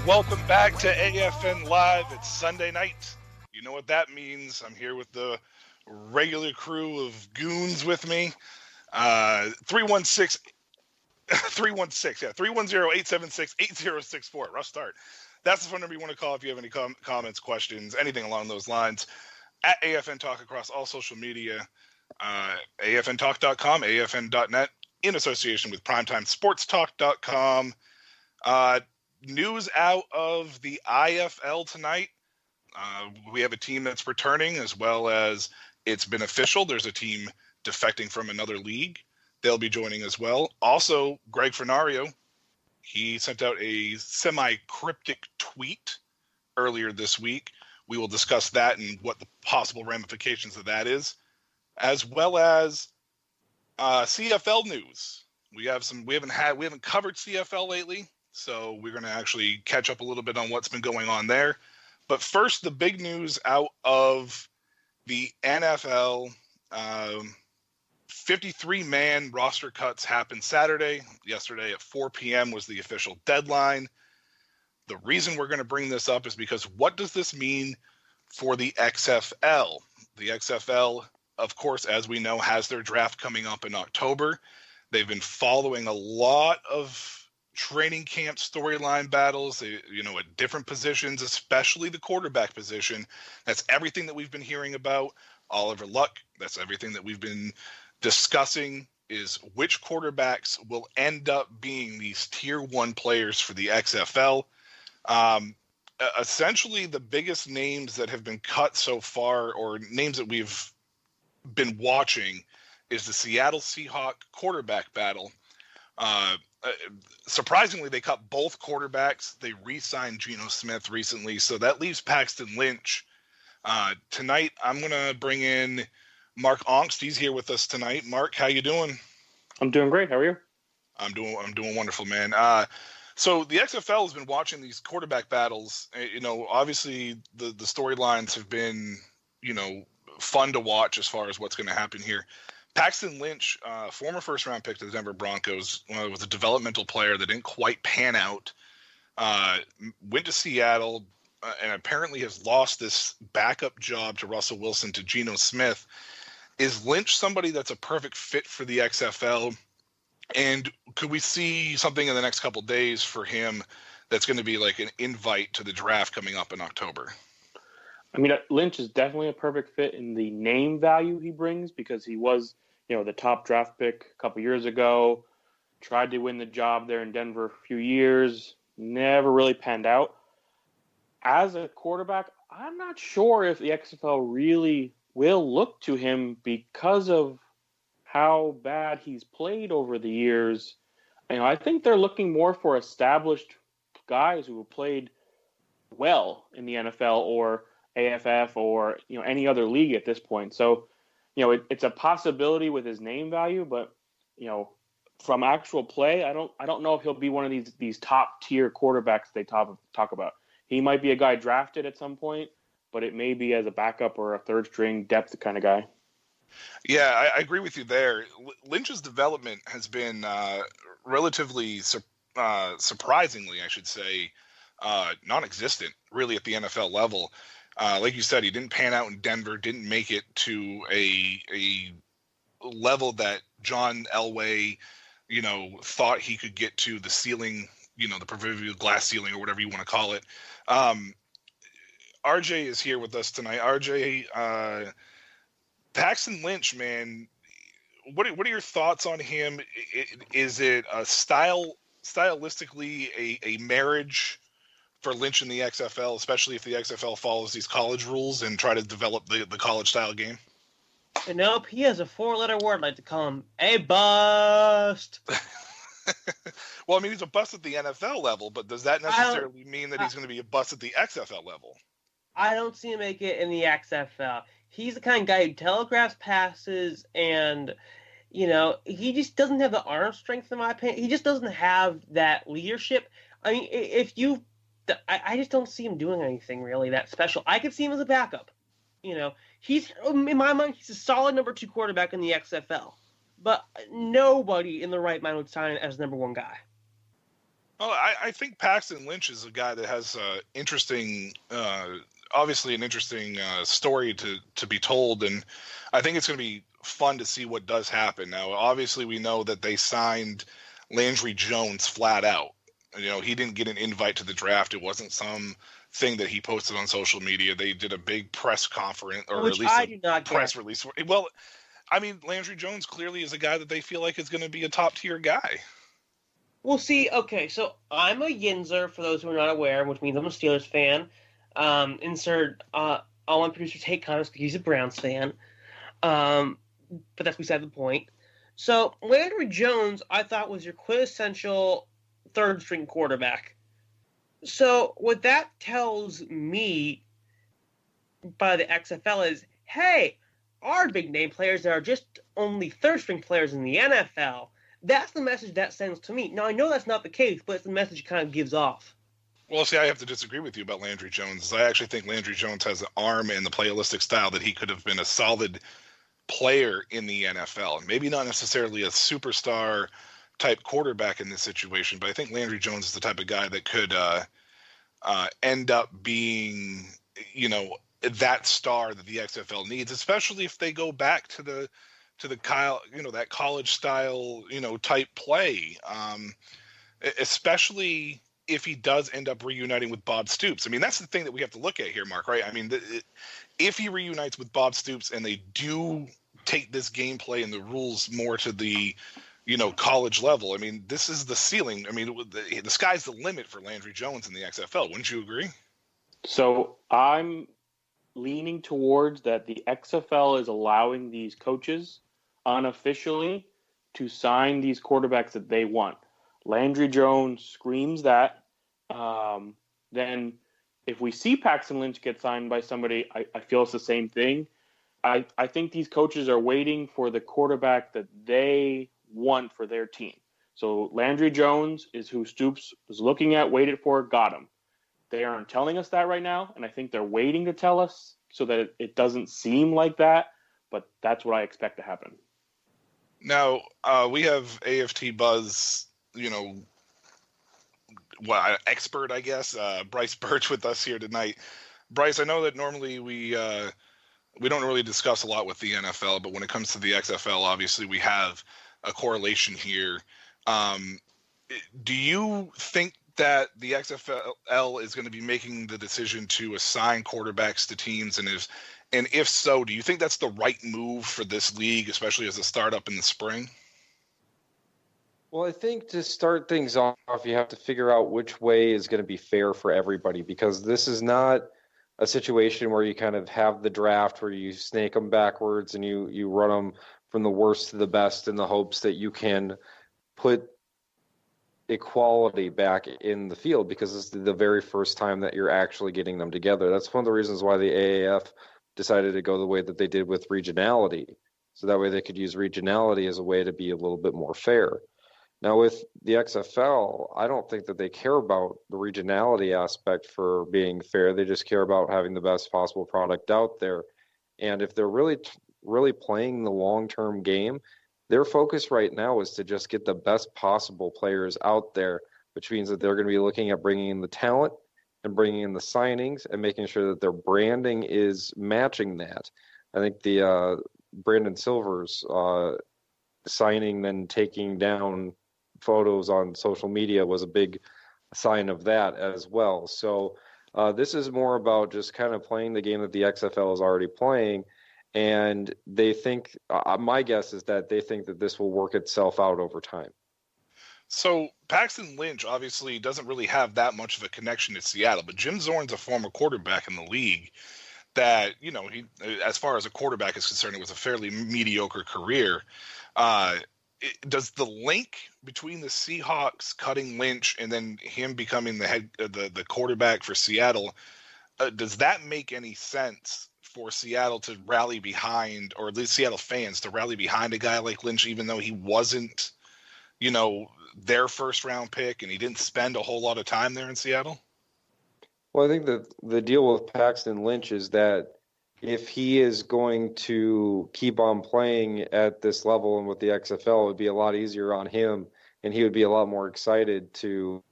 Welcome back to AFN Live. It's Sunday night. You know what that means. I'm here with the regular crew of goons with me. 310-876-8064. Rough start. That's the phone number you want to call if you have any comments, questions, anything along those lines. At AFN Talk across all social media. AFNtalk.com, AFN.net, in association with PrimetimeSportsTalk.com. News out of the IFL tonight. We have a team that's returning, as well as it's been official. There's a team defecting from another league. They'll be joining as well. Also, Greg Fernario, he sent out a semi-cryptic tweet earlier this week. We will discuss that and what the possible ramifications of that is, as well as CFL news. We haven't covered CFL lately. So we're going to actually catch up a little bit on what's been going on there. But first, the big news out of the NFL. 53-man roster cuts happened Saturday. Yesterday at 4 p.m. was the official deadline. The reason we're going to bring this up is because what does this mean for the XFL? The XFL, of course, as we know, has their draft coming up in October. They've been following a lot of training camp storyline battles, at different positions, especially the quarterback position. That's everything that we've been hearing about. Oliver Luck, that's everything that we've been discussing, is which quarterbacks will end up being these tier 1 players for the XFL. Essentially, the biggest names that have been cut so far, or names that we've been watching, is the Seattle Seahawks quarterback battle. Surprisingly, they cut both quarterbacks. They re-signed Geno Smith recently, so that leaves Paxton Lynch. Tonight, I'm going to bring in Mark Angst. He's here with us tonight. Mark, how you doing? I'm doing great. How are you? I'm doing wonderful, man. So the XFL has been watching these quarterback battles. Obviously the storylines have been, fun to watch as far as what's going to happen here. Paxton Lynch, former first-round pick to the Denver Broncos, was a developmental player that didn't quite pan out. Went to Seattle and apparently has lost this backup job to Russell Wilson to Geno Smith. Is Lynch somebody that's a perfect fit for the XFL? And could we see something in the next couple days for him that's going to be like an invite to the draft coming up in October? I mean, Lynch is definitely a perfect fit in the name value he brings, because he was, the top draft pick a couple years ago, tried to win the job there in Denver a few years, never really panned out. As a quarterback, I'm not sure if the XFL really will look to him because of how bad he's played over the years. I think they're looking more for established guys who have played well in the NFL or AFF or any other league at this point. So it's a possibility with his name value, but from actual play, I don't know if he'll be one of these top tier quarterbacks they talk about. He might be a guy drafted at some point, but it may be as a backup or a third string depth kind of guy. Yeah, I agree with you there. Lynch's development has been relatively surprisingly, I should say, non-existent really at the NFL level. Like you said, he didn't pan out in Denver, didn't make it to a level that John Elway, thought he could get to, the ceiling, the proverbial glass ceiling or whatever you want to call it. RJ is here with us tonight. RJ, Paxton Lynch, man, what are your thoughts on him? Is it a stylistically a marriage for Lynch in the XFL, especially if the XFL follows these college rules and try to develop the college style game? Nope, he has a 4-letter word. I like to call him a bust. Well, I mean, he's a bust at the NFL level, but does that necessarily mean that he's going to be a bust at the XFL level? I don't see him make it in the XFL. He's the kind of guy who telegraphs passes, and he just doesn't have the arm strength, in my opinion. He just doesn't have that leadership. I mean, I just don't see him doing anything really that special. I could see him as a backup. He's, in my mind, he's a solid number 2 quarterback in the XFL. But nobody in the right mind would sign him as number 1 guy. Well, I think Paxton Lynch is a guy that has obviously an interesting story to be told, and I think it's going to be fun to see what does happen. Now, obviously, we know that they signed Landry Jones flat out. He didn't get an invite to the draft. It wasn't some thing that he posted on social media. They did a big press conference, or Which at least I do not press get. release. Well, I mean, Landry Jones clearly is a guy that they feel like is going to be a top tier guy. Well, see, okay, so I'm a Yinzer, for those who are not aware, which means I'm a Steelers fan. Insert all my producers hate comments because he's a Browns fan. But that's beside the point. So Landry Jones, I thought, was your quintessential third-string quarterback. So what that tells me by the XFL is, hey, our big-name players that are just only third-string players in the NFL, that's the message that sends to me. Now, I know that's not the case, but it's the message it kind of gives off. Well, see, I have to disagree with you about Landry Jones. I actually think Landry Jones has an arm and the playalistic style that he could have been a solid player in the NFL. Maybe not necessarily a superstar type quarterback in this situation, but I think Landry Jones is the type of guy that could end up being, that star that the XFL needs, especially if they go back to the that college style, type play, especially if he does end up reuniting with Bob Stoops. I mean, that's the thing that we have to look at here, Mark, right? I mean, if he reunites with Bob Stoops and they do take this gameplay and the rules more to the, college level, I mean, this is the ceiling. I mean, the sky's the limit for Landry Jones in the XFL. Wouldn't you agree? So I'm leaning towards that the XFL is allowing these coaches unofficially to sign these quarterbacks that they want. Landry Jones screams that. Then if we see Paxton Lynch get signed by somebody, I feel it's the same thing. I think these coaches are waiting for the quarterback that they want for their team. So Landry Jones is who Stoops was looking at, waited for, got him. They aren't telling us that right now, and I think they're waiting to tell us so that it doesn't seem like that, but that's what I expect to happen. Now, we have AFT Buzz, expert, I guess, Brice Burge with us here tonight. Brice, I know that normally we don't really discuss a lot with the NFL, but when it comes to the XFL, obviously we have a correlation here. Do you think that the XFL is going to be making the decision to assign quarterbacks to teams, and if so, do you think that's the right move for this league, especially as a startup in the spring? Well, I think to start things off, you have to figure out which way is going to be fair for everybody, because this is not a situation where you kind of have the draft where you snake them backwards and you run them from the worst to the best in the hopes that you can put equality back in the field, because it's the very first time that you're actually getting them together. That's one of the reasons why the AAF decided to go the way that they did with regionality. So that way they could use regionality as a way to be a little bit more fair. Now with the XFL, I don't think that they care about the regionality aspect for being fair. They just care about having the best possible product out there. And if they're really playing the long-term game, their focus right now is to just get the best possible players out there, which means that they're going to be looking at bringing in the talent and bringing in the signings and making sure that their branding is matching that. I think the Brandon Silver's signing, then taking down photos on social media was a big sign of that as well. So this is more about just kind of playing the game that the XFL is already playing. And they think, my guess is that they think that this will work itself out over time. So Paxton Lynch obviously doesn't really have that much of a connection to Seattle, but Jim Zorn's a former quarterback in the league that, he, as far as a quarterback is concerned, it was a fairly mediocre career. Does the link between the Seahawks cutting Lynch and then him becoming the quarterback for Seattle, does that make any sense for Seattle to rally behind, or at least Seattle fans to rally behind a guy like Lynch, even though he wasn't, their first round pick and he didn't spend a whole lot of time there in Seattle? Well, I think that the deal with Paxton Lynch is that if he is going to keep on playing at this level and with the XFL, it would be a lot easier on him, and he would be a lot more excited to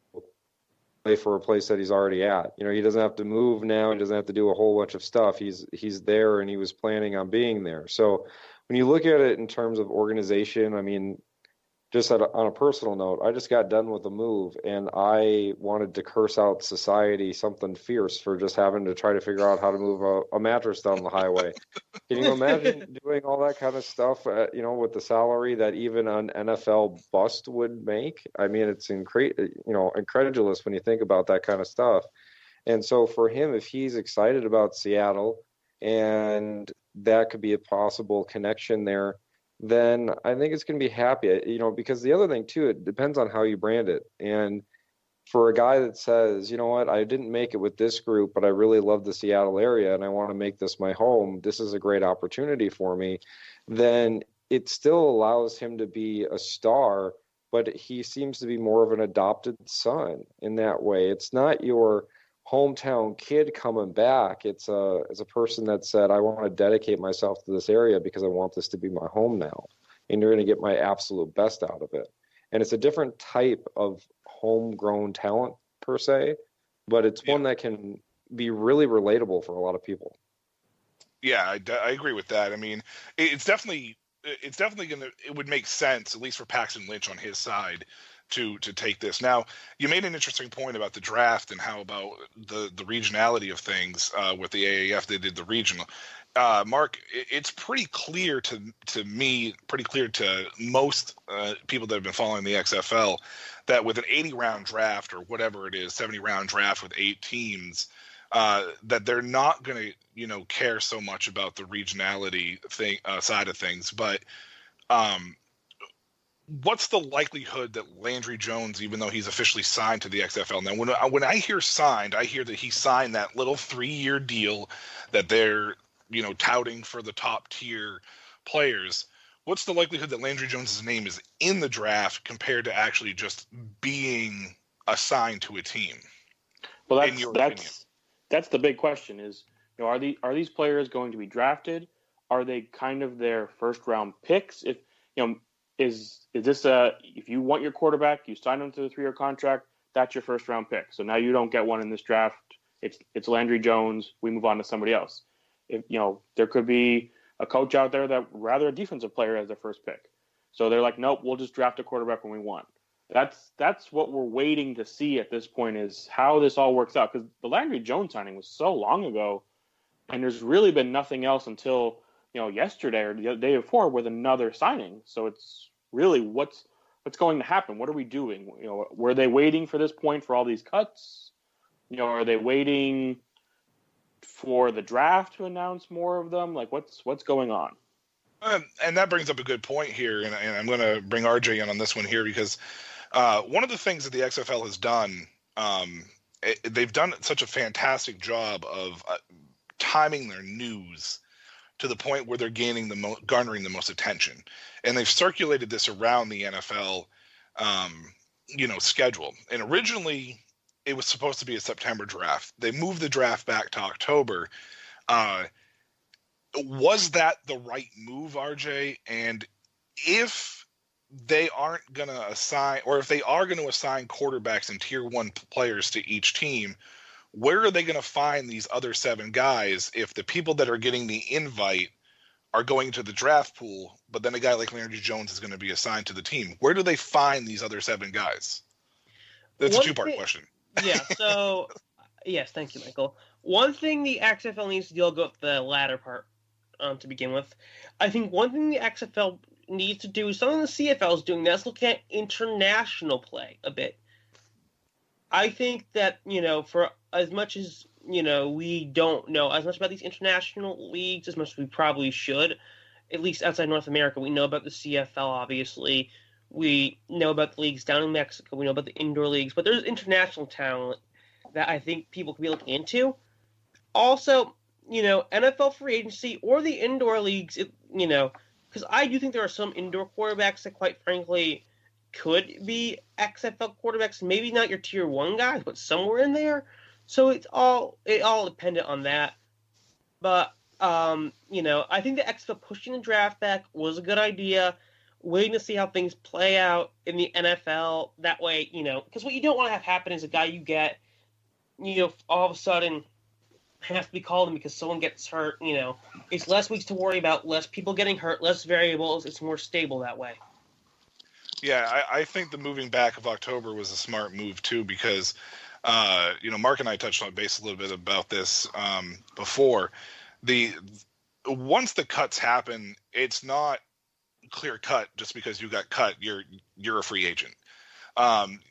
for a place that he's already at. You know, he doesn't have to move now. He doesn't have to do a whole bunch of stuff. He's there, and he was planning on being there. So when you look at it in terms of organization, I mean, just on a personal note, I just got done with a move, and I wanted to curse out society something fierce for just having to try to figure out how to move a mattress down the highway. Can you imagine doing all that kind of stuff, you know, with the salary that even an NFL bust would make? I mean, it's incredulous when you think about that kind of stuff. And so for him, if he's excited about Seattle and that could be a possible connection there, then I think it's going to be happy, you know, because the other thing too, it depends on how you brand it. And for a guy that says, you know what, I didn't make it with this group, but I really love the Seattle area and I want to make this my home, this is a great opportunity for me, then it still allows him to be a star, but he seems to be more of an adopted son in that way. It's not your hometown kid coming back. It's a person that said, I want to dedicate myself to this area because I want this to be my home now, and you're going to get my absolute best out of it. And it's a different type of homegrown talent per se, but it's one that can be really relatable for a lot of people. Yeah, I agree with that. I mean, it's definitely it would make sense, at least for Paxton Lynch on his side, to take this. Now, you made an interesting point about the draft and how about the regionality of things with the AAF. They did the regional. Mark, it's pretty clear to me, pretty clear to most people that have been following the XFL, that with an 80-round draft or whatever it is, 70-round draft with 8 teams, that they're not going to, you know, care so much about the regionality thing side of things. But what's the likelihood that Landry Jones, even though he's officially signed to the XFL now, when I hear signed, I hear that he signed that little 3-year deal that they're, you know, touting for the top tier players. What's the likelihood that Landry Jones's name is in the draft compared to actually just being assigned to a team? Well, that's the big question is, you know, are these players going to be drafted? Are they kind of their first round picks? If, you know, is this if you want your quarterback, you sign him to the 3-year contract, that's your first round pick. So now you don't get one in this draft. It's Landry Jones. We move on to somebody else. If, you know, there could be a coach out there that rather a defensive player as their first pick. So they're like, nope, we'll just draft a quarterback when we want. That's what we're waiting to see at this point, is how this all works out. Because the Landry Jones signing was so long ago, and there's really been nothing else until, you know, yesterday or the day before with another signing. So it's really what's going to happen. What are we doing? You know, were they waiting for this point for all these cuts? You know, are they waiting for the draft to announce more of them? Like, what's going on? And that brings up a good point here, and I'm going to bring RJ in on this one here, because one of the things that the XFL has done, they've done such a fantastic job of timing their news to the point where they're garnering the most attention, and they've circulated this around the NFL, schedule. And originally, it was supposed to be a September draft. They moved the draft back to October. Was that the right move, RJ? And if they aren't going to assign, or if they are going to assign quarterbacks and tier 1 players to each team, where are they going to find these other 7 guys if the people that are getting the invite are going to the draft pool, but then a guy like Landry Jones is going to be assigned to the team? Where do they find these other 7 guys? That's a 2-part question. Yeah, so, yes, thank you, Michael. One thing the XFL needs to deal with the latter part to begin with. I think one thing the XFL needs to do is something the CFL is doing, that's look at international play a bit. I think that, you know, for as much as, you know, we don't know as much about these international leagues as much as we probably should, at least outside North America. We know about the CFL, obviously. We know about the leagues down in Mexico. We know about the indoor leagues. But there's international talent that I think people could be looking into. Also, you know, NFL free agency or the indoor leagues, you know, because I do think there are some indoor quarterbacks that, quite frankly, could be XFL quarterbacks. Maybe not your tier 1 guys, but somewhere in there. So it all dependent on that. But, you know, I think the XFL pushing the draft back was a good idea. waiting to see how things play out in the NFL. That way, because what you don't want to have happen is a guy you get, all of a sudden has to be called in because someone gets hurt. It's less weeks to worry about, less people getting hurt, less variables. It's more stable that way. Yeah, I think the moving back of October was a smart move too, because Mark and I touched on base a little bit about this before. Once the cuts happen, it's not clear cut just because you got cut. You're a free agent.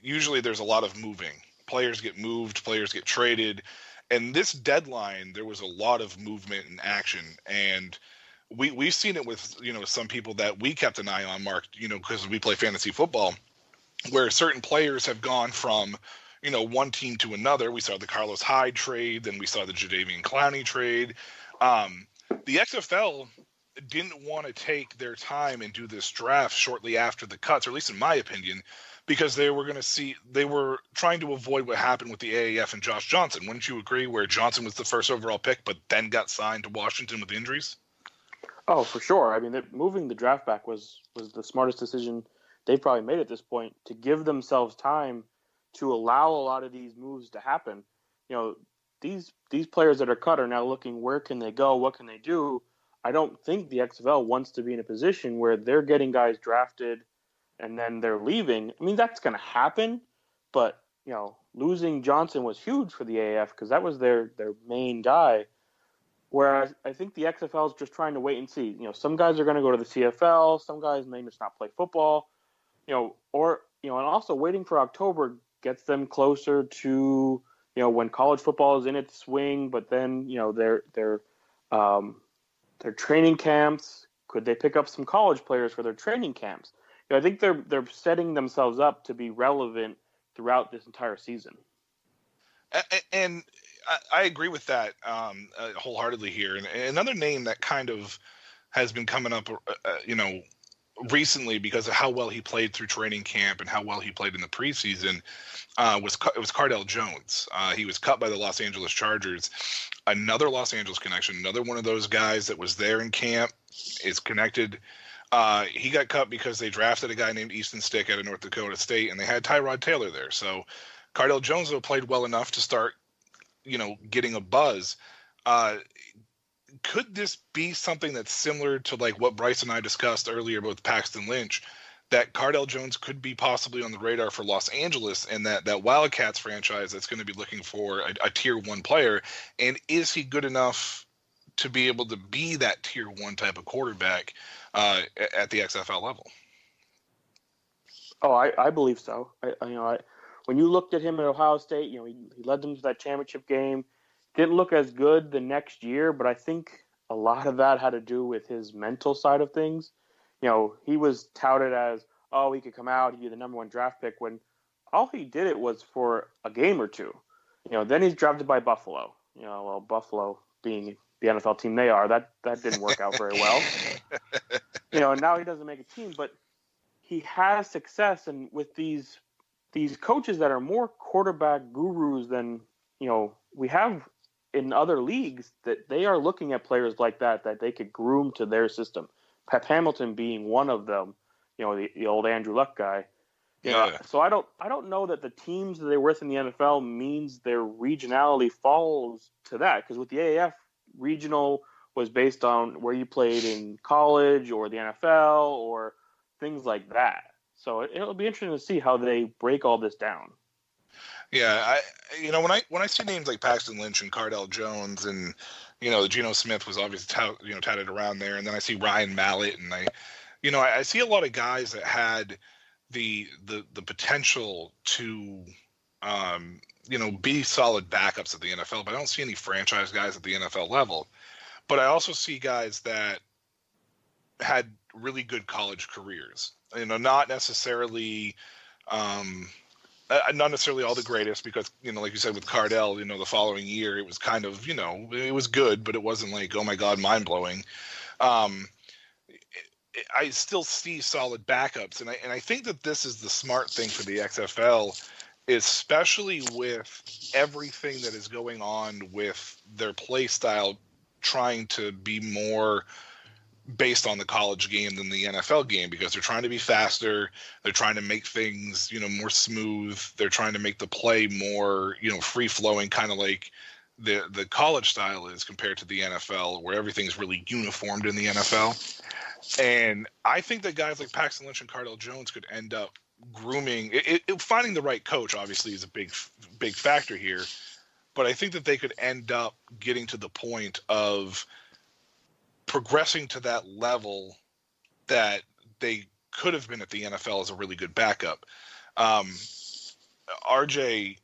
Usually, there's a lot of moving. Players get moved, players get traded, and this deadline there was a lot of movement and action, and we've seen it with some people that we kept an eye on, Mark, because we play fantasy football, where certain players have gone from one team to another. We saw the Carlos Hyde trade, then we saw the Jadeveon Clowney trade. The XFL didn't want to take their time and do this draft shortly after the cuts, or at least in my opinion, because they were trying to avoid what happened with the AAF and Josh Johnson. Wouldn't you agree, where Johnson was the first overall pick, but then got signed to Washington with injuries? Oh, for sure. I mean, moving the draft back was the smartest decision they've probably made at this point, to give themselves time to allow a lot of these moves to happen. These players that are cut are now looking, where can they go? What can they do? I don't think the XFL wants to be in a position where they're getting guys drafted and then they're leaving. I mean, that's going to happen, but losing Johnson was huge for the AAF because that was their main guy. Whereas I think the XFL is just trying to wait and see. Some guys are going to go to the CFL, some guys may just not play football, and also waiting for October gets them closer to when college football is in its swing, but then their training camps. Could they pick up some college players for their training camps? I think they're setting themselves up to be relevant throughout this entire season. And I agree with that wholeheartedly here. And another name that kind of has been coming up, recently because of how well he played through training camp and how well he played in the preseason, was Cardell Jones. He was cut by the Los Angeles Chargers. Another Los Angeles connection, another one of those guys that was there in camp, is connected. He got cut because they drafted a guy named Easton Stick out of North Dakota State, and they had Tyrod Taylor there. So Cardell Jones played well enough to start, getting a buzz. Could this be something that's similar to like what Brice and I discussed earlier with Paxton Lynch, that Cardell Jones could be possibly on the radar for Los Angeles, and that Wildcats franchise that's going to be looking for a tier 1 player? And is he good enough to be able to be that tier 1 type of quarterback at the XFL level? Oh, I believe so. When you looked at him at Ohio State, he led them to that championship game. Didn't look as good the next year, but I think a lot of that had to do with his mental side of things. He was touted as, he could come out, he'd be the number 1 draft pick, when all he did it was for a game or two. Then he's drafted by Buffalo. Buffalo being the NFL team they are, that didn't work out very well. And now he doesn't make a team, but he has success, and with these coaches that are more quarterback gurus than we have in other leagues, that they are looking at players like that they could groom to their system. Pep Hamilton being one of them, the old Andrew Luck guy. So I don't know that the teams that they're with in the NFL means their regionality falls to that, because with the AAF, regional was based on where you played in college or the NFL or things like that. So it'll be interesting to see how they break all this down. Yeah, when I see names like Paxton Lynch and Cardell Jones, and Geno Smith was obviously touted around there, and then I see Ryan Mallett, and I see a lot of guys that had the potential to be solid backups at the NFL, but I don't see any franchise guys at the NFL level. But I also see guys that had really good college careers. Not necessarily all the greatest, because like you said with Cardell, the following year it was kind of it was good, but it wasn't like, oh my god, mind blowing. I still see solid backups, and I think that this is the smart thing for the XFL, especially with everything that is going on with their play style, trying to be more based on the college game than the NFL game, because they're trying to be faster. They're trying to make things, more smooth. They're trying to make the play more, free flowing, kind of like the college style is compared to the NFL, where everything's really uniformed in the NFL. And I think that guys like Paxton Lynch and Cardell Jones could end up grooming. Finding the right coach, obviously, is a big factor here. But I think that they could end up getting to the point of progressing to that level that they could have been at the NFL as a really good backup. RJ,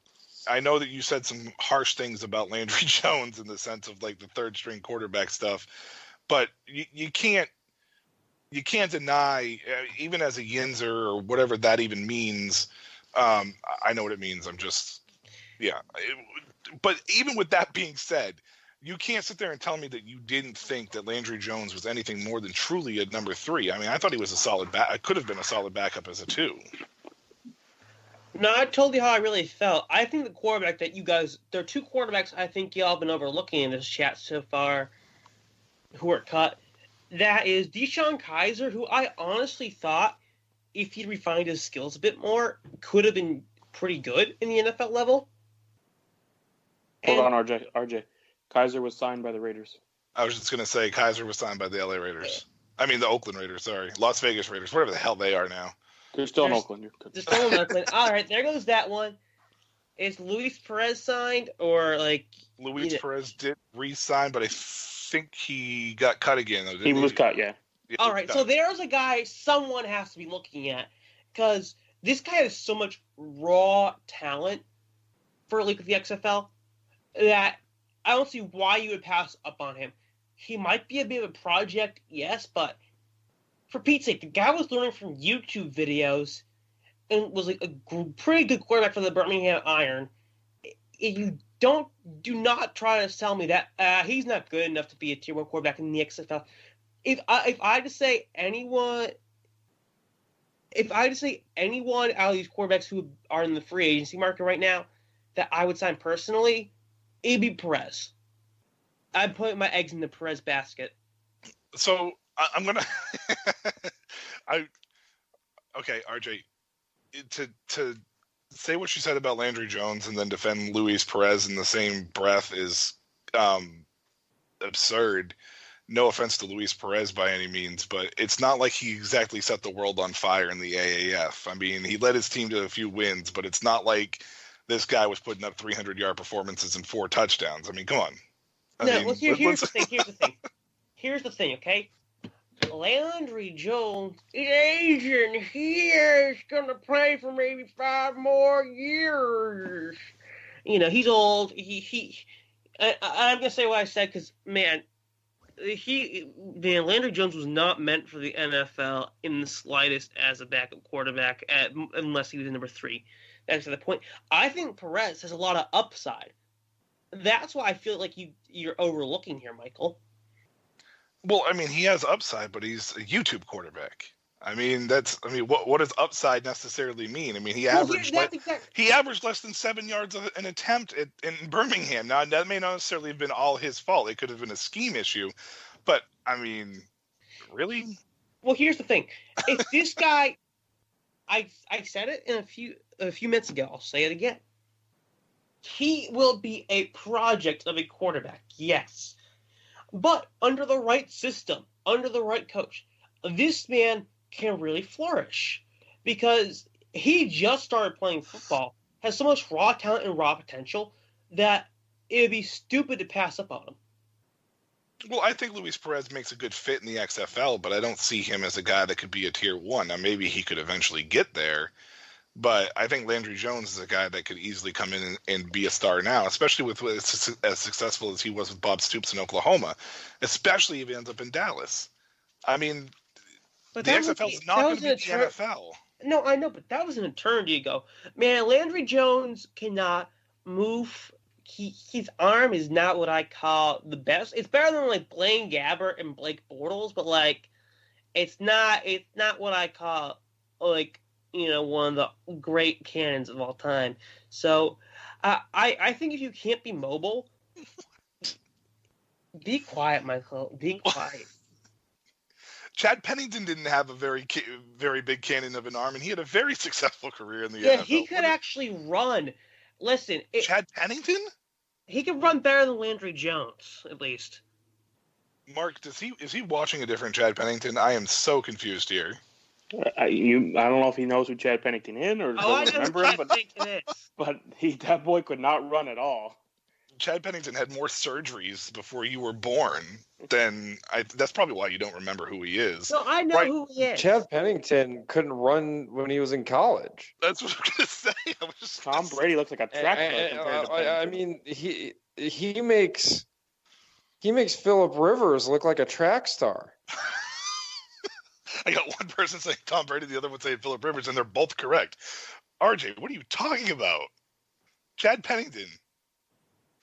I know that you said some harsh things about Landry Jones in the sense of like the third string quarterback stuff, but you can't deny, even as a Yinzer or whatever that even means. I know what it means. But even with that being said, you can't sit there and tell me that you didn't think that Landry Jones was anything more than truly a number 3. I mean, I thought he was a solid could have been a solid backup as a 2. No, I told you how I really felt. I think the quarterback that you guys, there are 2 quarterbacks I think y'all have been overlooking in this chat so far who are cut. That is Deshaun Kaiser, who I honestly thought, if he'd refined his skills a bit more, could have been pretty good in the NFL level. Hold on, RJ. Kaiser was signed by the Raiders. I was just going to say Kaiser was signed by the LA Raiders. I mean, the Oakland Raiders, sorry. Las Vegas Raiders, whatever the hell they are now. They're still in Oakland. They're still in Oakland. All right, there goes that one. Is Luis Perez signed or like... Luis Perez did re-sign, but I think he got cut again. Though, he was cut, yeah. All right, so there's a guy someone has to be looking at, because this guy has so much raw talent for like the XFL that I don't see why you would pass up on him. He might be a bit of a project, yes, but for Pete's sake, the guy was learning from YouTube videos and was like a pretty good quarterback for the Birmingham Iron. You do not try to tell me that he's not good enough to be a tier 1 quarterback in the XFL. If I had to say anyone out of these quarterbacks who are in the free agency market right now that I would sign personally, it'd be Perez. I'd put my eggs in the Perez basket. So I'm gonna. Okay, RJ, to say what you said about Landry Jones and then defend Luis Perez in the same breath is absurd. No offense to Luis Perez by any means, but it's not like he exactly set the world on fire in the AAF. I mean, he led his team to a few wins, but it's not like this guy was putting up 300-yard performances and 4 touchdowns. I mean, come on. Here's the thing, okay? Landry Jones is Asian. He is going to play for maybe 5 more years. He's old. I'm going to say what I said because, man, Landry Jones was not meant for the NFL in the slightest as a backup quarterback, unless he was number 3. That's the point. I think Perez has a lot of upside. That's why I feel like you're overlooking here, Michael. Well, I mean, he has upside, but he's a YouTube quarterback. I mean, what does upside necessarily mean? I mean, he averaged less than 7 yards an attempt in Birmingham. Now, that may not necessarily have been all his fault. It could have been a scheme issue. But, I mean, really? Well, here's the thing. If this guy, I said it in a few minutes ago. I'll say it again. He will be a project of a quarterback, yes. But under the right system, under the right coach, this man can really flourish because he just started playing football, has so much raw talent and raw potential that it would be stupid to pass up on him. Well, I think Luis Perez makes a good fit in the XFL, but I don't see him as a guy that could be a tier 1. Now, maybe he could eventually get there, but I think Landry Jones is a guy that could easily come in and be a star now, especially with as successful as he was with Bob Stoops in Oklahoma, especially if he ends up in Dallas. I mean, the XFL is not going to be the NFL. No, I know, but that was an eternity ago. Man, Landry Jones cannot move. His arm is not what I call the best. It's better than like Blaine Gabbert and Blake Bortles, but like it's not what I call like one of the great cannons of all time. So I think if you can't be mobile, be quiet, Michael. Be quiet. Chad Pennington didn't have a very big cannon of an arm, and he had a very successful career in the Yeah, NFL. he could actually run. Listen, Chad Pennington? He could run better than Landry Jones, at least. Mark, is he watching a different Chad Pennington? I am so confused here. I don't know if he knows who Chad Pennington is or doesn't remember him, but that boy could not run at all. Chad Pennington had more surgeries before you were born than that's probably why you don't remember who he is. No, I know who he is. Chad Pennington couldn't run when he was in college. That's what I'm gonna say. Tom Brady looks like a track star. I mean, he makes Phillip Rivers look like a track star. I got one person saying Tom Brady, the other one saying Phillip Rivers, and they're both correct. RJ, what are you talking about? Chad Pennington.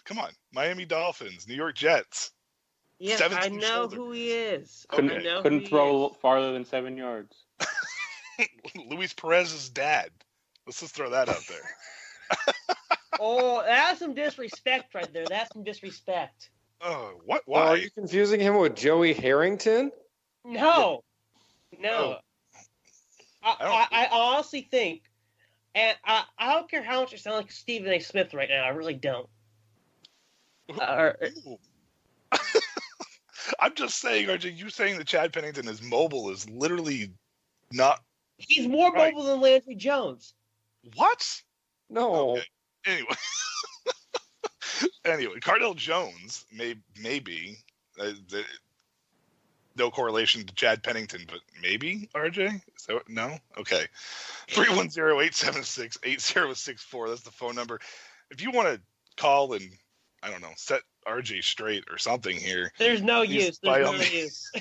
Come on. Miami Dolphins, New York Jets. Yes, I know who he is. Couldn't throw farther than 7 yards. Luis Perez's dad. Let's just throw that out there. Oh, that's some disrespect right there. That's some disrespect. Oh, what? Why? Are you confusing him with Joey Harrington? No. Oh. I honestly think, and I don't care how much it sounds like Stephen A. Smith right now. I really don't. I'm just saying, RJ, you saying that Chad Pennington is mobile is literally not. He's more mobile than Landry Jones. What? No. Okay. Anyway, Cardell Jones maybe. No correlation to Chad Pennington, but maybe, RJ? So no? Okay. 310-876-8064. That's the phone number. If you want to call and, I don't know, set RJ straight or something here. There's no use. There's no use.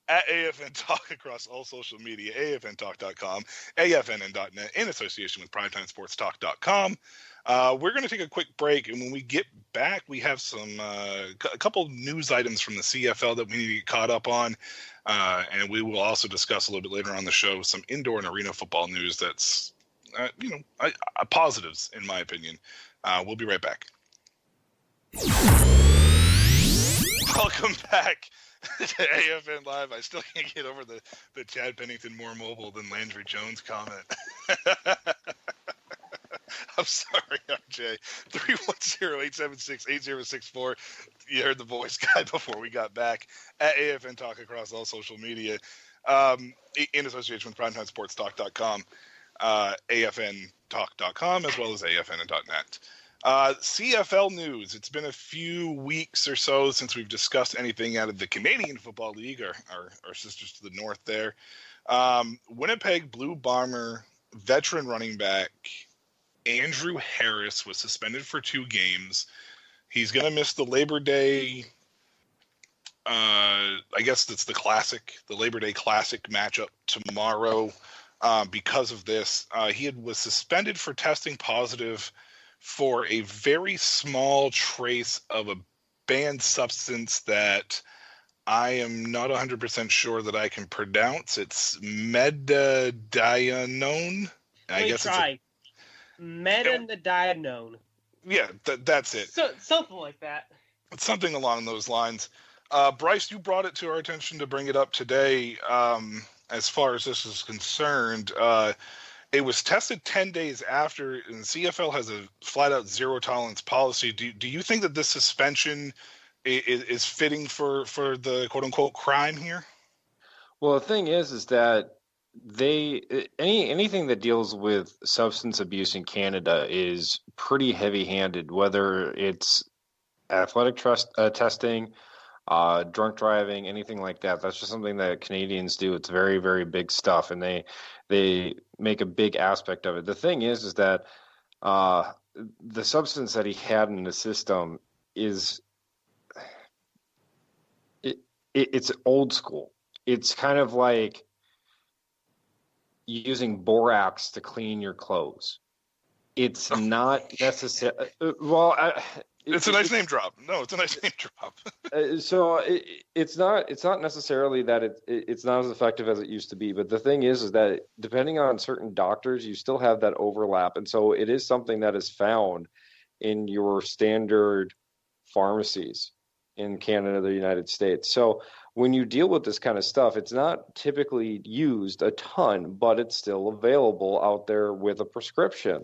At AFN Talk across all social media, afntalk.com, afn.net, in association with primetimesportstalk.com. We're going to take a quick break, and when we get back, we have a couple news items from the CFL that we need to get caught up on, and we will also discuss a little bit later on the show some indoor and arena football news that's, positives in my opinion. We'll be right back. Welcome back to AFN Live. I still can't get over the Chad Pennington more mobile than Landry Jones comment. I'm sorry, RJ. 310-876-8064. You heard the voice guy before we got back. At AFN Talk across all social media. In association with primetimesportstalk.com, afntalk.com, as well as afn.net. CFL news. It's been a few weeks or so since we've discussed anything out of the Canadian Football League, our sisters to the north there. Winnipeg Blue Bomber veteran running back Andrew Harris was suspended for 2 games. He's going to miss the Labor Day, I guess that's the Labor Day Classic matchup tomorrow because of this. He was suspended for testing positive for a very small trace of a banned substance that I am not 100% sure that I can pronounce. It's metadienone. I guess it's metadienone. Yeah, that's it. So, something like that. It's something along those lines. Brice, you brought it to our attention to bring it up today. As far as this is concerned, it was tested 10 days after, and the CFL has a flat-out zero-tolerance policy. Do you think that this suspension is fitting for the quote-unquote crime here? Well, the thing is that anything that deals with substance abuse in Canada is pretty heavy-handed, whether it's athletic testing, drunk driving, anything like that. That's just something that Canadians do. It's very, very big stuff, and they make a big aspect of it. The thing is that the substance that he had in the system it's old school. It's kind of like using borax to clean your clothes. It's not necessary. It's a nice name drop. No, it's a nice name drop. So it's not necessarily that it's not as effective as it used to be. But the thing is that depending on certain doctors, you still have that overlap, and so it is something that is found in your standard pharmacies in Canada, the United States. So when you deal with this kind of stuff, it's not typically used a ton, but it's still available out there with a prescription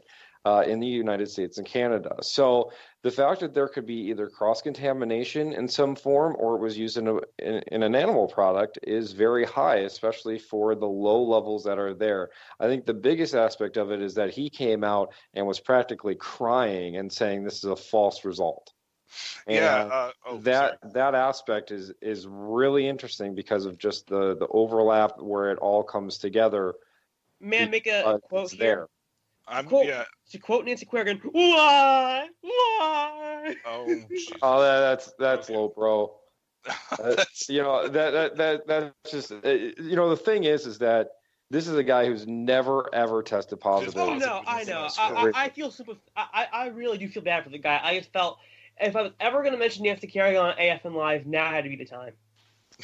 in the United States and Canada. So the fact that there could be either cross-contamination in some form or it was used in an animal product is very high, especially for the low levels that are there. I think the biggest aspect of it is that he came out and was practically crying and saying this is a false result. And that aspect is really interesting because of just the overlap where it all comes together. May I make a quote here? To quote Nancy Kerrigan, why? That's low, bro. That's just the thing is that this is a guy who's never ever tested positive. Oh no, I know. I really do feel bad for the guy. I just felt if I was ever going to mention Nancy Kerrigan on AFN Live, now had to be the time.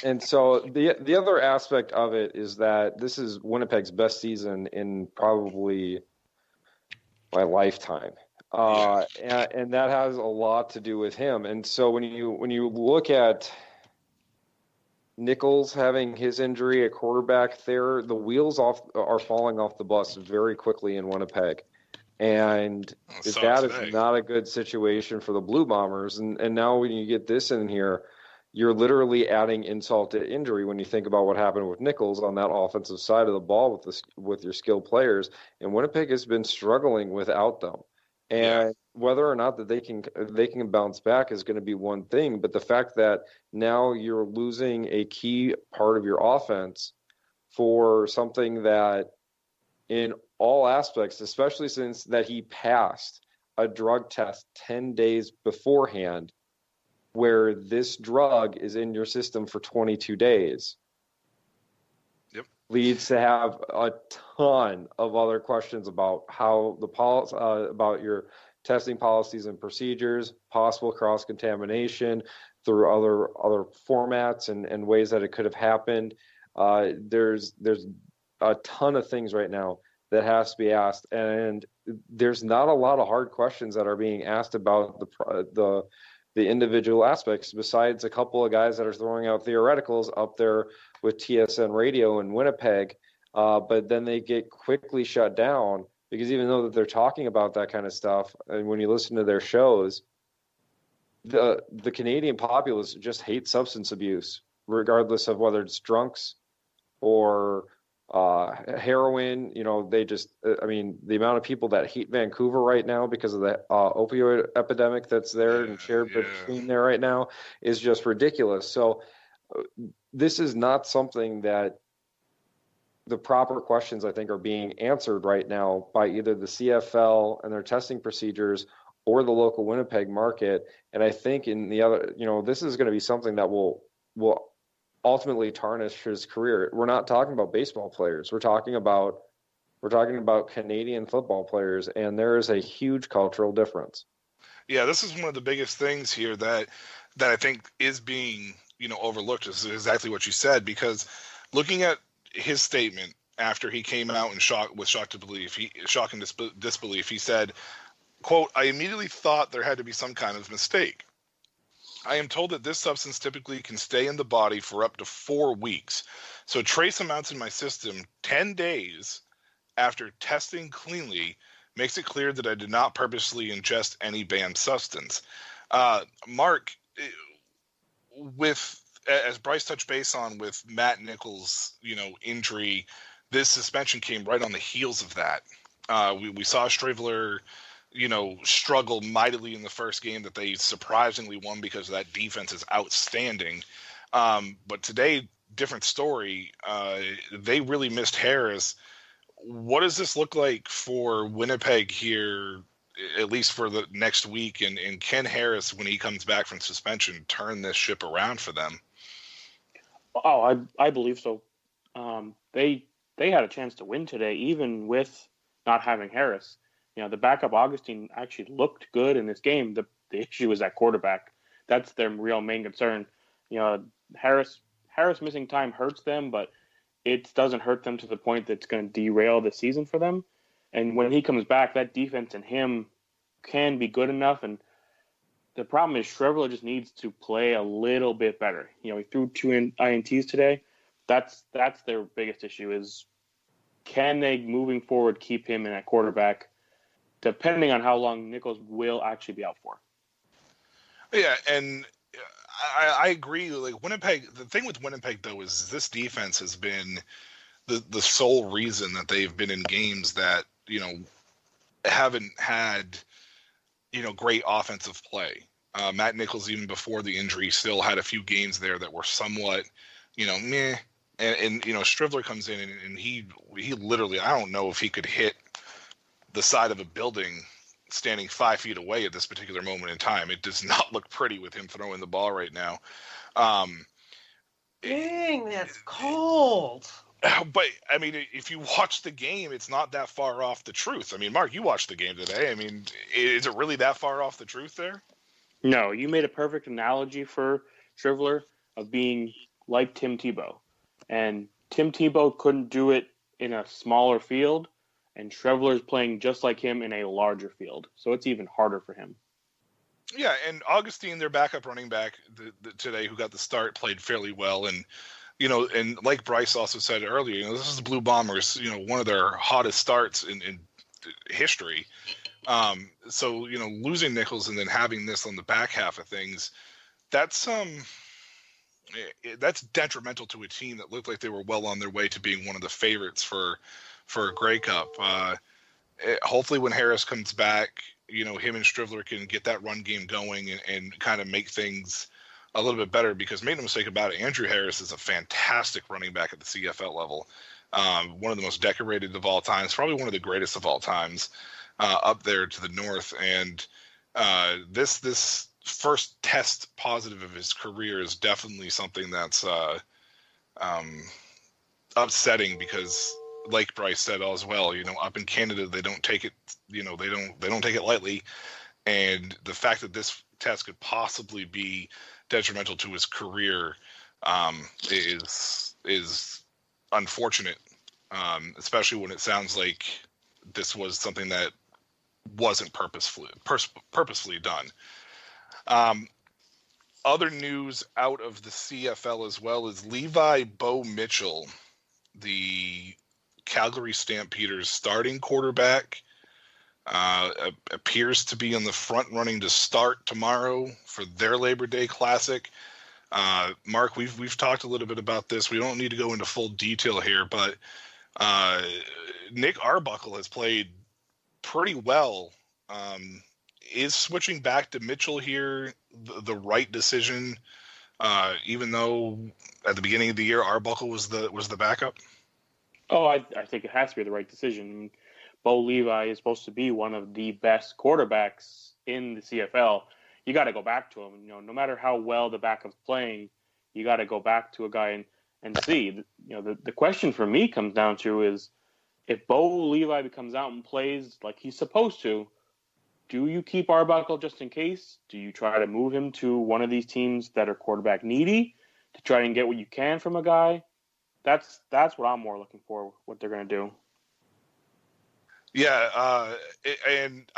And so the other aspect of it is that this is Winnipeg's best season in probably my lifetime, and that has a lot to do with him. And so when you look at Nichols having his injury at quarterback, there the wheels are falling off the bus very quickly in Winnipeg, and that is not a good situation for the Blue Bombers. And now when you get this in here, you're literally adding insult to injury when you think about what happened with Nichols on that offensive side of the ball with your skilled players. And Winnipeg has been struggling without them. And whether or not that they can bounce back is going to be one thing. But the fact that now you're losing a key part of your offense for something that in all aspects, especially since that he passed a drug test 10 days beforehand, where this drug is in your system for 22 days, leads to have a ton of other questions about how about your testing policies and procedures, possible cross-contamination through other formats and ways that it could have happened. There's a ton of things right now that has to be asked, and there's not a lot of hard questions that are being asked about the individual aspects, besides a couple of guys that are throwing out theoreticals up there with TSN radio in Winnipeg, but then they get quickly shut down because even though that they're talking about that kind of stuff, and when you listen to their shows, the Canadian populace just hates substance abuse, regardless of whether it's drunks or heroin. They just, the amount of people that hate Vancouver right now because of the opioid epidemic that's there and shared between there right now is just ridiculous. So this is not something that the proper questions, I think, are being answered right now by either the CFL and their testing procedures or the local Winnipeg market. And I think in the other, this is going to be something that will ultimately tarnish his career. We're not talking about baseball players. We're talking about Canadian football players, and there is a huge cultural difference. Yeah, this is one of the biggest things here that I think is being, overlooked, is exactly what you said, because looking at his statement after he came out in shock and disbelief, he said, quote, "I immediately thought there had to be some kind of mistake. I am told that this substance typically can stay in the body for up to 4 weeks. So trace amounts in my system 10 days after testing cleanly makes it clear that I did not purposely ingest any banned substance." Mark, as Brice touched base on with Matt Nichols, injury, this suspension came right on the heels of that. We saw Strivler struggle mightily in the first game that they surprisingly won because that defense is outstanding. But today, different story. They really missed Harris. What does this look like for Winnipeg here, at least for the next week? And can Harris, when he comes back from suspension, turn this ship around for them? Oh, I believe so. They had a chance to win today, even with not having Harris. The backup Augustine actually looked good in this game. The issue is at quarterback. That's their real main concern. Harris missing time hurts them, but it doesn't hurt them to the point that's going to derail the season for them. And when he comes back, that defense and him can be good enough. And The problem is Shriveler just needs to play a little bit better. He threw 2 INTs today. That's their biggest issue is can they, moving forward, keep him in at quarterback, depending on how long Nichols will actually be out for. Yeah, and I agree. Like Winnipeg, the thing with Winnipeg though is this defense has been the sole reason that they've been in games that haven't had great offensive play. Matt Nichols, even before the injury, still had a few games there that were somewhat meh. And Shriveler comes in and he literally, I don't know if he could hit the side of a building standing 5 feet away at this particular moment in time. It does not look pretty with him throwing the ball right now. Dang, that's cold. But I mean, if you watch the game, it's not that far off the truth. I mean, Mark, you watched the game today. I mean, is it really that far off the truth there? No, you made a perfect analogy for Shriveler of being like Tim Tebow. And Tim Tebow couldn't do it in a smaller field, and Shriveler's playing just like him in a larger field. So it's even harder for him. Yeah, and Augustine, their backup running back today, who got the start, played fairly well. And, and like Brice also said earlier, this is the Blue Bombers, one of their hottest starts in history. So, losing Nichols and then having this on the back half of things, that's detrimental to a team that looked like they were well on their way to being one of the favorites for a Grey Cup. Hopefully when Harris comes back, him and Shriveler can get that run game going and kind of make things a little bit better, because make no mistake about it, Andrew Harris is a fantastic running back at the CFL level. One of the most decorated of all times, probably one of the greatest of all times, up there to the north. And this first test positive of his career is definitely something that's upsetting, because like Brice said as well, up in Canada they don't take it, they don't take it lightly, and the fact that this test could possibly be detrimental to his career is unfortunate, especially when it sounds like this was something that wasn't purposefully done. Other news out of the CFL as well is Levi Bo Mitchell, the Calgary Stampeders starting quarterback, appears to be in the front running to start tomorrow for their Labor Day Classic. Mark, we've talked a little bit about this. We don't need to go into full detail here, but Nick Arbuckle has played pretty well. Is switching back to Mitchell here the right decision, even though at the beginning of the year Arbuckle was the backup? Oh, I think it has to be the right decision. Bo Levi is supposed to be one of the best quarterbacks in the CFL. You got to go back to him. No matter how well the backup's playing, you got to go back to a guy and see. The question for me comes down to is, if Bo Levi comes out and plays like he's supposed to, do you keep Arbuckle just in case? Do you try to move him to one of these teams that are quarterback needy to try and get what you can from a guy? That's what I'm more looking for, what they're going to do. Yeah, and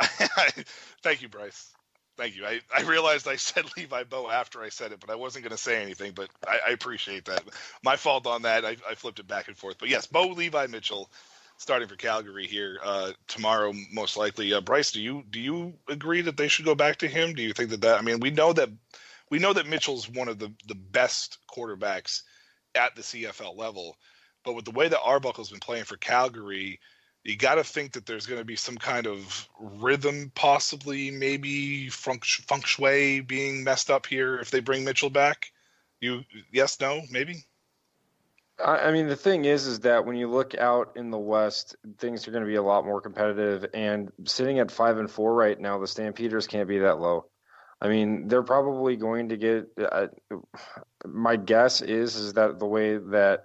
thank you, Brice. Thank you. I realized I said Levi Bo after I said it, but I wasn't going to say anything, but I appreciate that. My fault on that. I flipped it back and forth. But yes, Bo Levi Mitchell starting for Calgary here tomorrow, most likely. Brice, do you agree that they should go back to him? Do you think that I mean, we know that Mitchell's one of the best quarterbacks at the CFL level, but with the way that Arbuckle's been playing for Calgary, you got to think that there's going to be some kind of rhythm, possibly, maybe feng shui being messed up here if they bring Mitchell back. Yes, no, maybe? I mean, the thing is that when you look out in the West, things are going to be a lot more competitive. And sitting at 5-4 right now, the Stampeders can't be that low. I mean, they're probably going to get. My guess is that the way that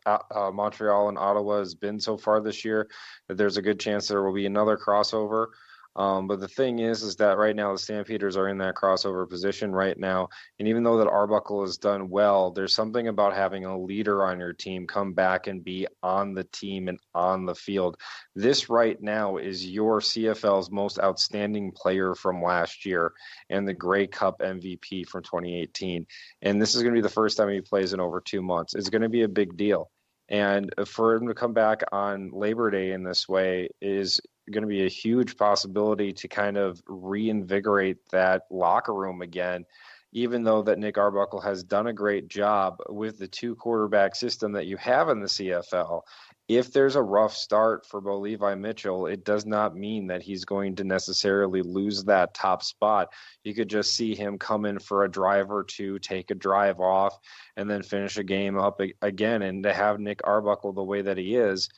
Montreal and Ottawa has been so far this year, that there's a good chance there will be another crossover. But the thing is that right now the Stampeders are in that crossover position right now. And even though that Arbuckle has done well, there's something about having a leader on your team come back and be on the team and on the field. This right now is your CFL's most outstanding player from last year and the Grey Cup MVP from 2018. And this is going to be the first time he plays in over 2 months. It's going to be a big deal. And for him to come back on Labor Day in this way is going to be a huge possibility to kind of reinvigorate that locker room again, even though that Nick Arbuckle has done a great job with the 2-quarterback system that you have in the CFL. If there's a rough start for Bo Levi Mitchell, it does not mean that he's going to necessarily lose that top spot. You could just see him come in for a drive or two, take a drive off, and then finish a game up again. And to have Nick Arbuckle the way that he is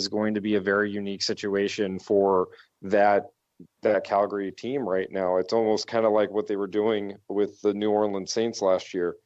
going to be a very unique situation for that Calgary team right now. It's almost kind of like what they were doing with the New Orleans Saints last year.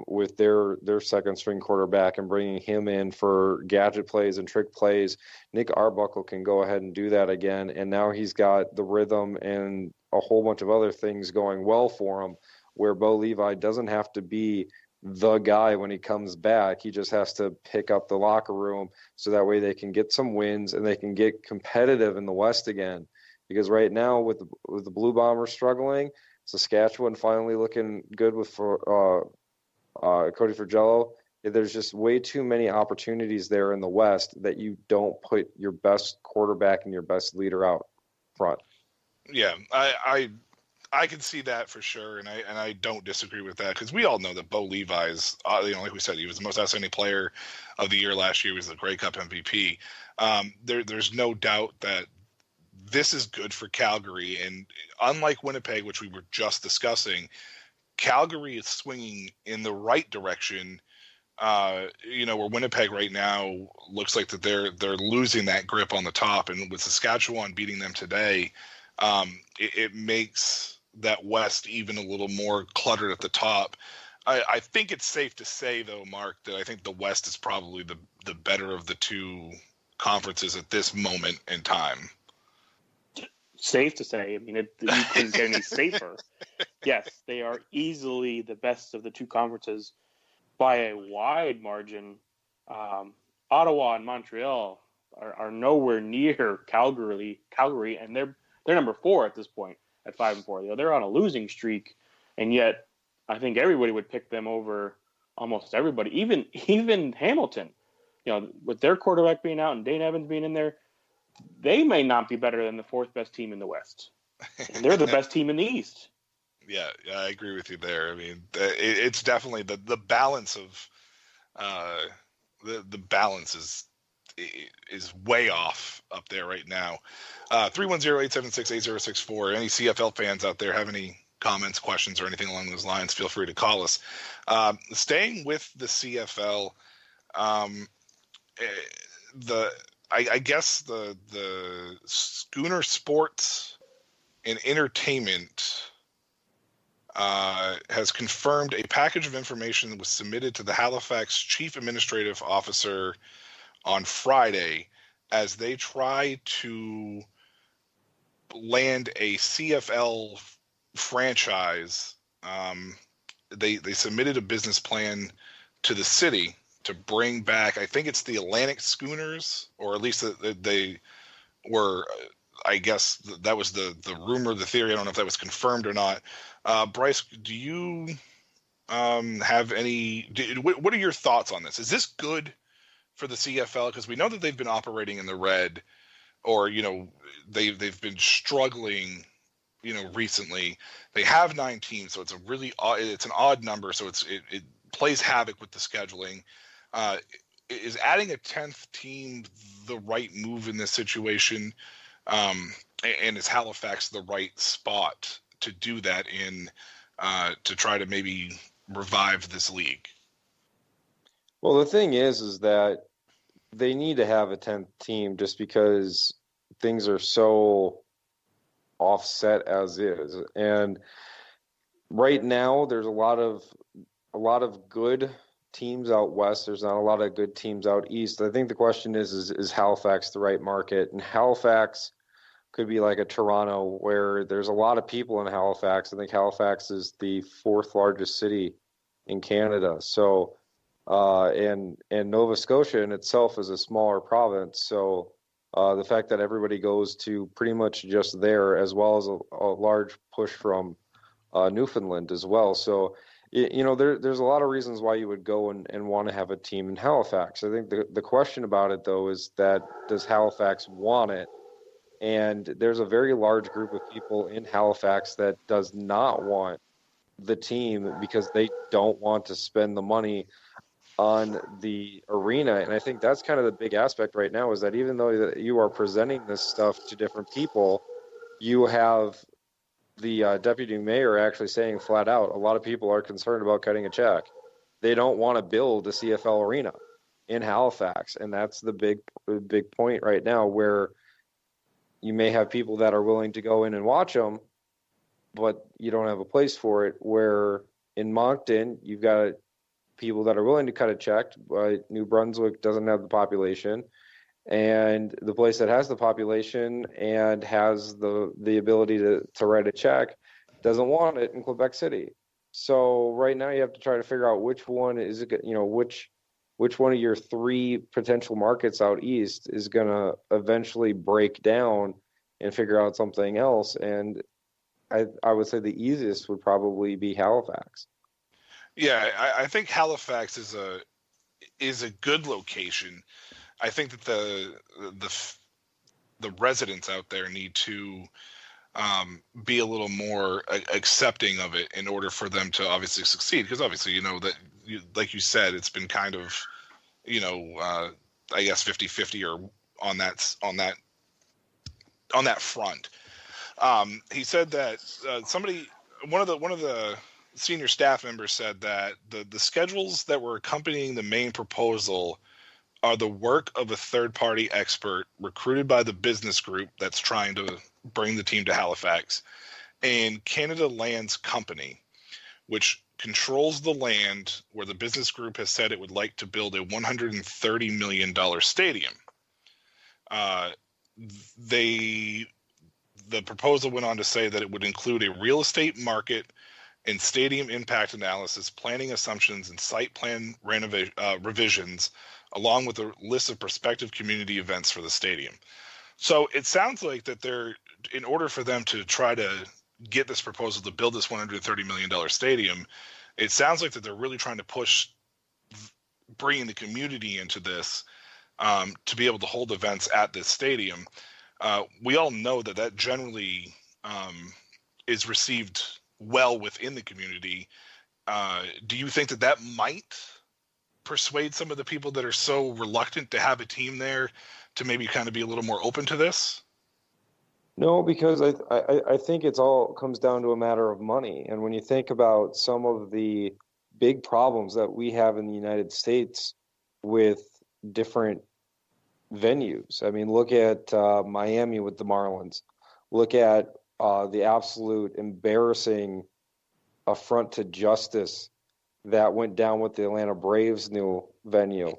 With their second string quarterback and bringing him in for gadget plays and trick plays. Nick Arbuckle can go ahead and do that again. And now he's got the rhythm and a whole bunch of other things going well for him, where Bo Levi doesn't have to be the guy when he comes back. He just has to pick up the locker room so that way they can get some wins and they can get competitive in the West again. Because right now with the Blue Bombers struggling, Saskatchewan finally looking good with Cody Frgello, there's just way too many opportunities there in the West that you don't put your best quarterback and your best leader out front. Yeah, I can see that for sure, and I don't disagree with that, because we all know that Bo Levi is, like we said, he was the most outstanding player of the year last year. He was the Grey Cup MVP. There's no doubt that this is good for Calgary, and unlike Winnipeg, which we were just discussing, Calgary is swinging in the right direction. Where Winnipeg right now looks like that they're losing that grip on the top, and with Saskatchewan beating them today, it makes that West even a little more cluttered at the top. I think it's safe to say, though, Mark, that I think the West is probably the better of the two conferences at this moment in time. Safe to say. I mean, you couldn't get any safer. Yes, they are easily the best of the two conferences by a wide margin. Ottawa and Montreal are nowhere near Calgary, and they're number 4 at this point at 5-4. They're on a losing streak, and yet I think everybody would pick them over almost everybody, even Hamilton. With their quarterback being out and Dane Evans being in there, they may not be better than the 4th best team in the West. And they're the best team in the East. Yeah, I agree with you there. I mean, it's definitely the balance of the balance is way off up there right now. 310-876-8064. Any CFL fans out there have any comments, questions, or anything along those lines, feel free to call us. Staying with the CFL, I guess the Schooner Sports and Entertainment has confirmed a package of information that was submitted to the Halifax Chief Administrative Officer on Friday as they try to land a CFL franchise. They submitted a business plan to the city to bring back, I think it's the Atlantic Schooners, or at least they were, I guess that was the rumor, the theory. I don't know if that was confirmed or not. Brice, do you have any, what are your thoughts on this? Is this good for the CFL? Because we know that they've been operating in the red, or, they've been struggling, recently. They have 9 teams, so it's an odd number. So it plays havoc with the scheduling. Is adding a 10th team the right move in this situation? And is Halifax the right spot to do that in, to try to maybe revive this league? Well, the thing is that they need to have a 10th team just because things are so offset as is. And right now there's a lot of good teams out west. There's not a lot of good teams out east. I think the question is Halifax the right market? And Halifax could be like a Toronto, where there's a lot of people in Halifax. I think Halifax is the fourth largest city in Canada. So, and Nova Scotia in itself is a smaller province. So, the fact that everybody goes to pretty much just there, as well as a large push from Newfoundland as well. So, there's a lot of reasons why you would go and want to have a team in Halifax. I think the question about it, though, is that does Halifax want it? And there's a very large group of people in Halifax that does not want the team because they don't want to spend the money on the arena. And I think that's kind of the big aspect right now, is that even though you are presenting this stuff to different people, you have the deputy mayor actually saying flat out, a lot of people are concerned about cutting a check. They don't want to build a CFL arena in Halifax. And that's the big point right now, where you may have people that are willing to go in and watch them, but you don't have a place for it. Where in Moncton, you've got people that are willing to cut a check, but New Brunswick doesn't have the population. And the place that has the population and has the ability to write a check doesn't want it in Quebec City. So right now you have to try to figure out which one is it, which one of your three potential markets out east is going to eventually break down and figure out something else. And I would say the easiest would probably be Halifax. Yeah, I think Halifax is a good location. I think that the residents out there need to be a little more accepting of it in order for them to obviously succeed. Because obviously, that like you said, it's been kind of, I guess 50-50 or on that front. He said that one of the senior staff members said that the schedules that were accompanying the main proposal are the work of a third-party expert recruited by the business group that's trying to bring the team to Halifax, and Canada Lands Company, which controls the land where the business group has said it would like to build a $130 million stadium. The proposal went on to say that it would include a real estate market and stadium impact analysis, planning assumptions, and site plan revisions, along with a list of prospective community events for the stadium. So it sounds like that in order for them to try to get this proposal to build this $130 million stadium, it sounds like that they're really trying to push bringing the community into this to be able to hold events at this stadium. We all know that generally is received well within the community. Do you think that might persuade some of the people that are so reluctant to have a team there to maybe kind of be a little more open to this? No, because I think it's all comes down to a matter of money. And when you think about some of the big problems that we have in the United States with different venues, I mean, look at Miami with the Marlins. Look at the absolute embarrassing affront to justice that went down with the Atlanta Braves' new venue.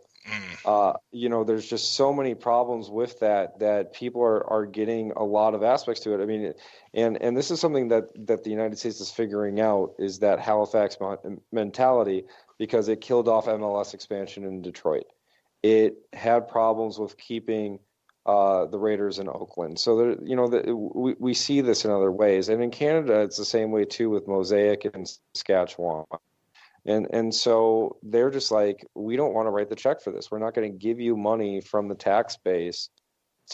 There's just so many problems with that people are getting a lot of aspects to it. I mean, and this is something that the United States is figuring out, is that Halifax mentality, because it killed off MLS expansion in Detroit. It had problems with keeping the Raiders in Oakland. So we see this in other ways. And in Canada, it's the same way too, with Mosaic and Saskatchewan. And so they're just like, we don't want to write the check for this. We're not going to give you money from the tax base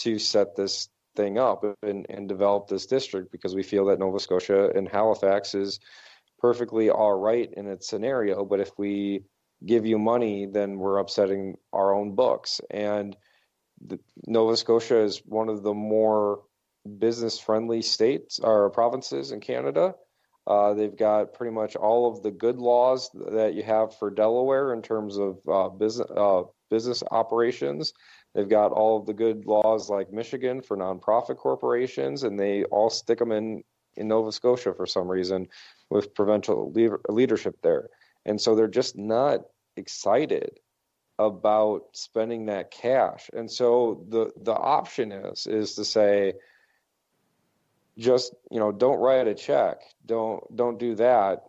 to set this thing up and develop this district, because we feel that Nova Scotia and Halifax is perfectly all right in its scenario. But if we give you money, then we're upsetting our own books. And Nova Scotia is one of the more business-friendly states or provinces in Canada. They've got pretty much all of the good laws that you have for Delaware in terms of business operations. They've got all of the good laws like Michigan for nonprofit corporations, and they all stick them in Nova Scotia for some reason with provincial leadership there. And so they're just not excited about spending that cash. And so the option is to say, just, don't write a check. Don't do that.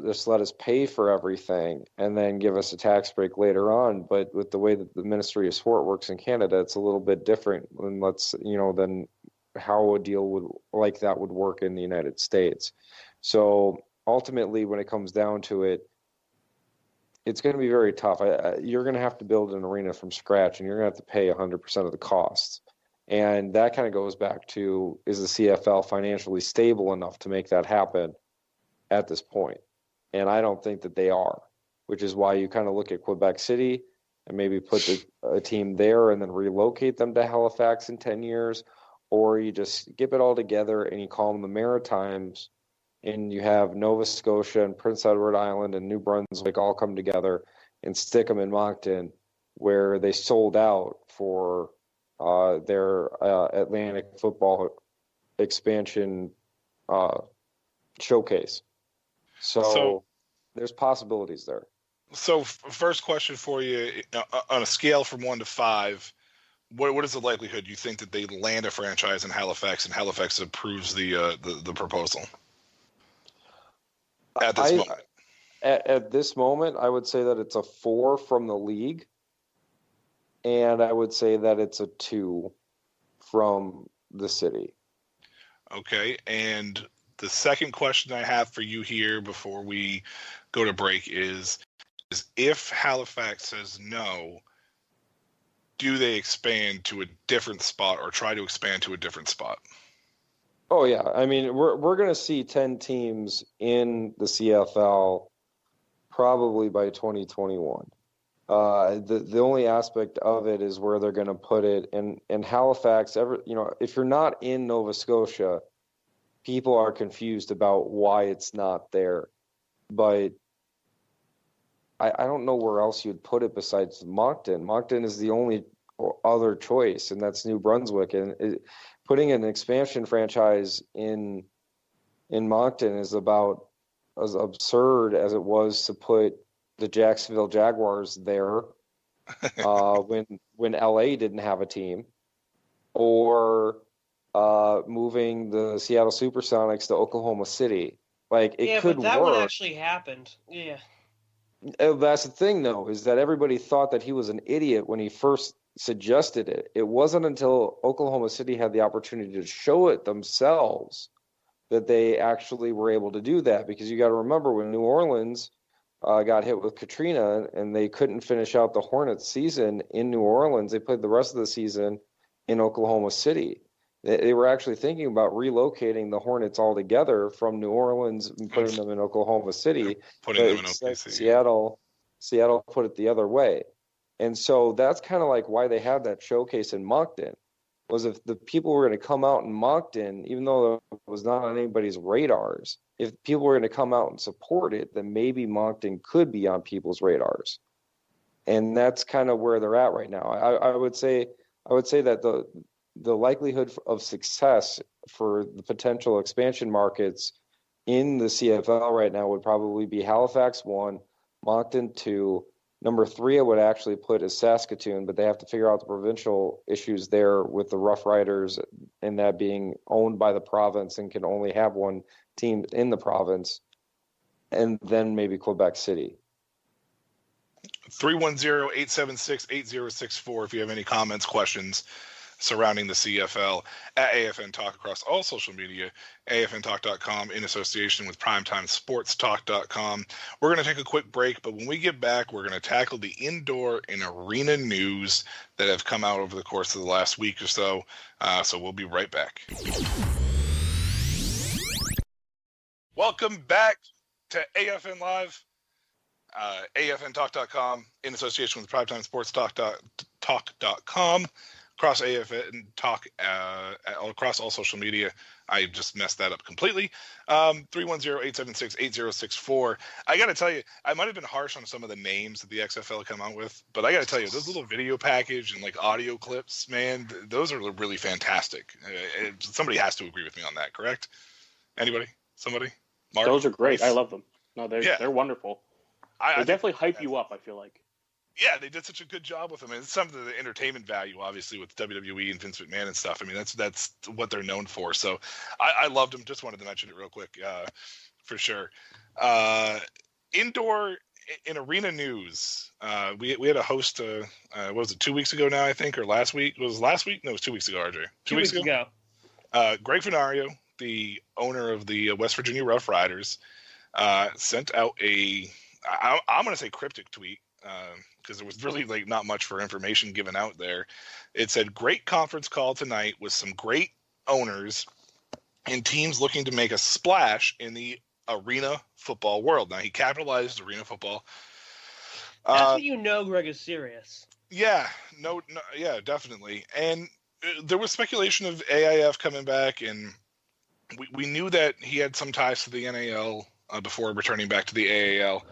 Just let us pay for everything and then give us a tax break later on. But with the way that the Ministry of Sport works in Canada, it's a little bit different than how a deal like that would work in the United States. So ultimately, when it comes down to it, it's going to be very tough. You're going to have to build an arena from scratch, and you're going to have to pay 100% of the costs. And that kind of goes back to, is the CFL financially stable enough to make that happen at this point? And I don't think that they are, which is why you kind of look at Quebec City and maybe put a team there and then relocate them to Halifax in 10 years, or you just skip it all together and you call them the Maritimes, and you have Nova Scotia and Prince Edward Island and New Brunswick all come together and stick them in Moncton, where they sold out for their Atlantic football expansion showcase. So there's possibilities there. So first question for you, on a scale from 1 to 5, what is the likelihood you think that they land a franchise in Halifax and Halifax approves the proposal? At this moment. At this moment, I would say that it's a 4 from the league, and I would say that it's a 2 from the city. Okay, and the second question I have for you here before we go to break is if Halifax says no, do they expand to a different spot or try to expand to a different spot? Oh yeah, I mean we're going to see 10 teams in the CFL probably by 2021. The only aspect of it is where they're going to put it. And Halifax, if you're not in Nova Scotia, people are confused about why it's not there. But I don't know where else you'd put it besides Moncton. Moncton is the only other choice, and that's New Brunswick. And putting an expansion franchise in Moncton is about as absurd as it was to put the Jacksonville Jaguars there when LA didn't have a team, or moving the Seattle Supersonics to Oklahoma City. Like it could work. Yeah, but that one actually happened. Yeah. That's the thing, though, is that everybody thought that he was an idiot when he first suggested it. It wasn't until Oklahoma City had the opportunity to show it themselves that they actually were able to do that. Because you got to remember, when New Orleans got hit with Katrina and they couldn't finish out the Hornets season in New Orleans, they played the rest of the season in Oklahoma City. They were actually thinking about relocating the Hornets altogether from New Orleans and putting them in Oklahoma City. Putting them in OKC. Seattle put it the other way. And so that's kind of like why they had that showcase in Moncton, was if the people were going to come out in Moncton, even though it was not on anybody's radars, if people were going to come out and support it, then maybe Moncton could be on people's radars. And that's kind of where they're at right now. I would say that the likelihood of success for the potential expansion markets in the CFL right now would probably be Halifax 1, Moncton 2. Number 3, I would actually put as Saskatoon, but they have to figure out the provincial issues there with the Rough Riders and that being owned by the province and can only have one team in the province. And then maybe Quebec City. 310-876-8064 if you have any comments, questions surrounding the CFL at AFN Talk across all social media, afntalk.com in association with primetimesportstalk.com. We're going to take a quick break, but when we get back, we're going to tackle the indoor and arena news that have come out over the course of the last week or so. So we'll be right back. Welcome back to AFN Live, afntalk.com in association with primetimesportstalk.com. Across AFN Talk, across all social media. I just messed that up completely. 310-876-8064. I got to tell you, I might have been harsh on some of the names that the XFL come out with, but I got to tell you, those little video package and like audio clips, man, those are really fantastic. Somebody has to agree with me on that, correct? Anybody? Somebody? Mark? Those are great. I love them. No, they're wonderful. They definitely hype you up, I feel like. Yeah, they did such a good job with him. And it's some of the entertainment value, obviously, with WWE and Vince McMahon and stuff. I mean, that's what they're known for. So I loved him. Just wanted to mention it real quick, for sure. Indoor in arena news, we had a host. What was it, 2 weeks ago now? I think, or last week? Was it last week? No, it was 2 weeks ago. RJ, 2 weeks ago. Greg Venario, the owner of the West Virginia Rough Riders, sent out I'm going to say cryptic tweet, because there was really not much for information given out there. It said, "Great conference call tonight with some great owners and teams looking to make a splash in the arena football world." Now, he capitalized arena football. That's what you know Greg is serious. Yeah, yeah, definitely. And there was speculation of AIF coming back, and we knew that he had some ties to the NAL before returning back to the AAL.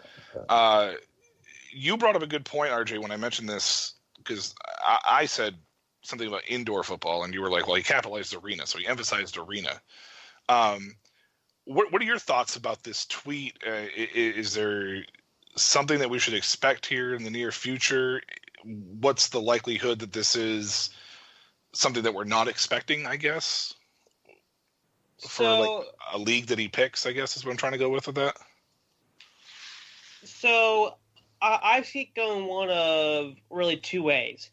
You brought up a good point, RJ, when I mentioned this, because I said something about indoor football, and you were like, well, he capitalized arena, so he emphasized arena. What are your thoughts about this tweet? Is there something that we should expect here in the near future? What's the likelihood that this is something that we're not expecting, I guess? For a league that he picks, I guess is what I'm trying to go with that. So I see it going one of really two ways.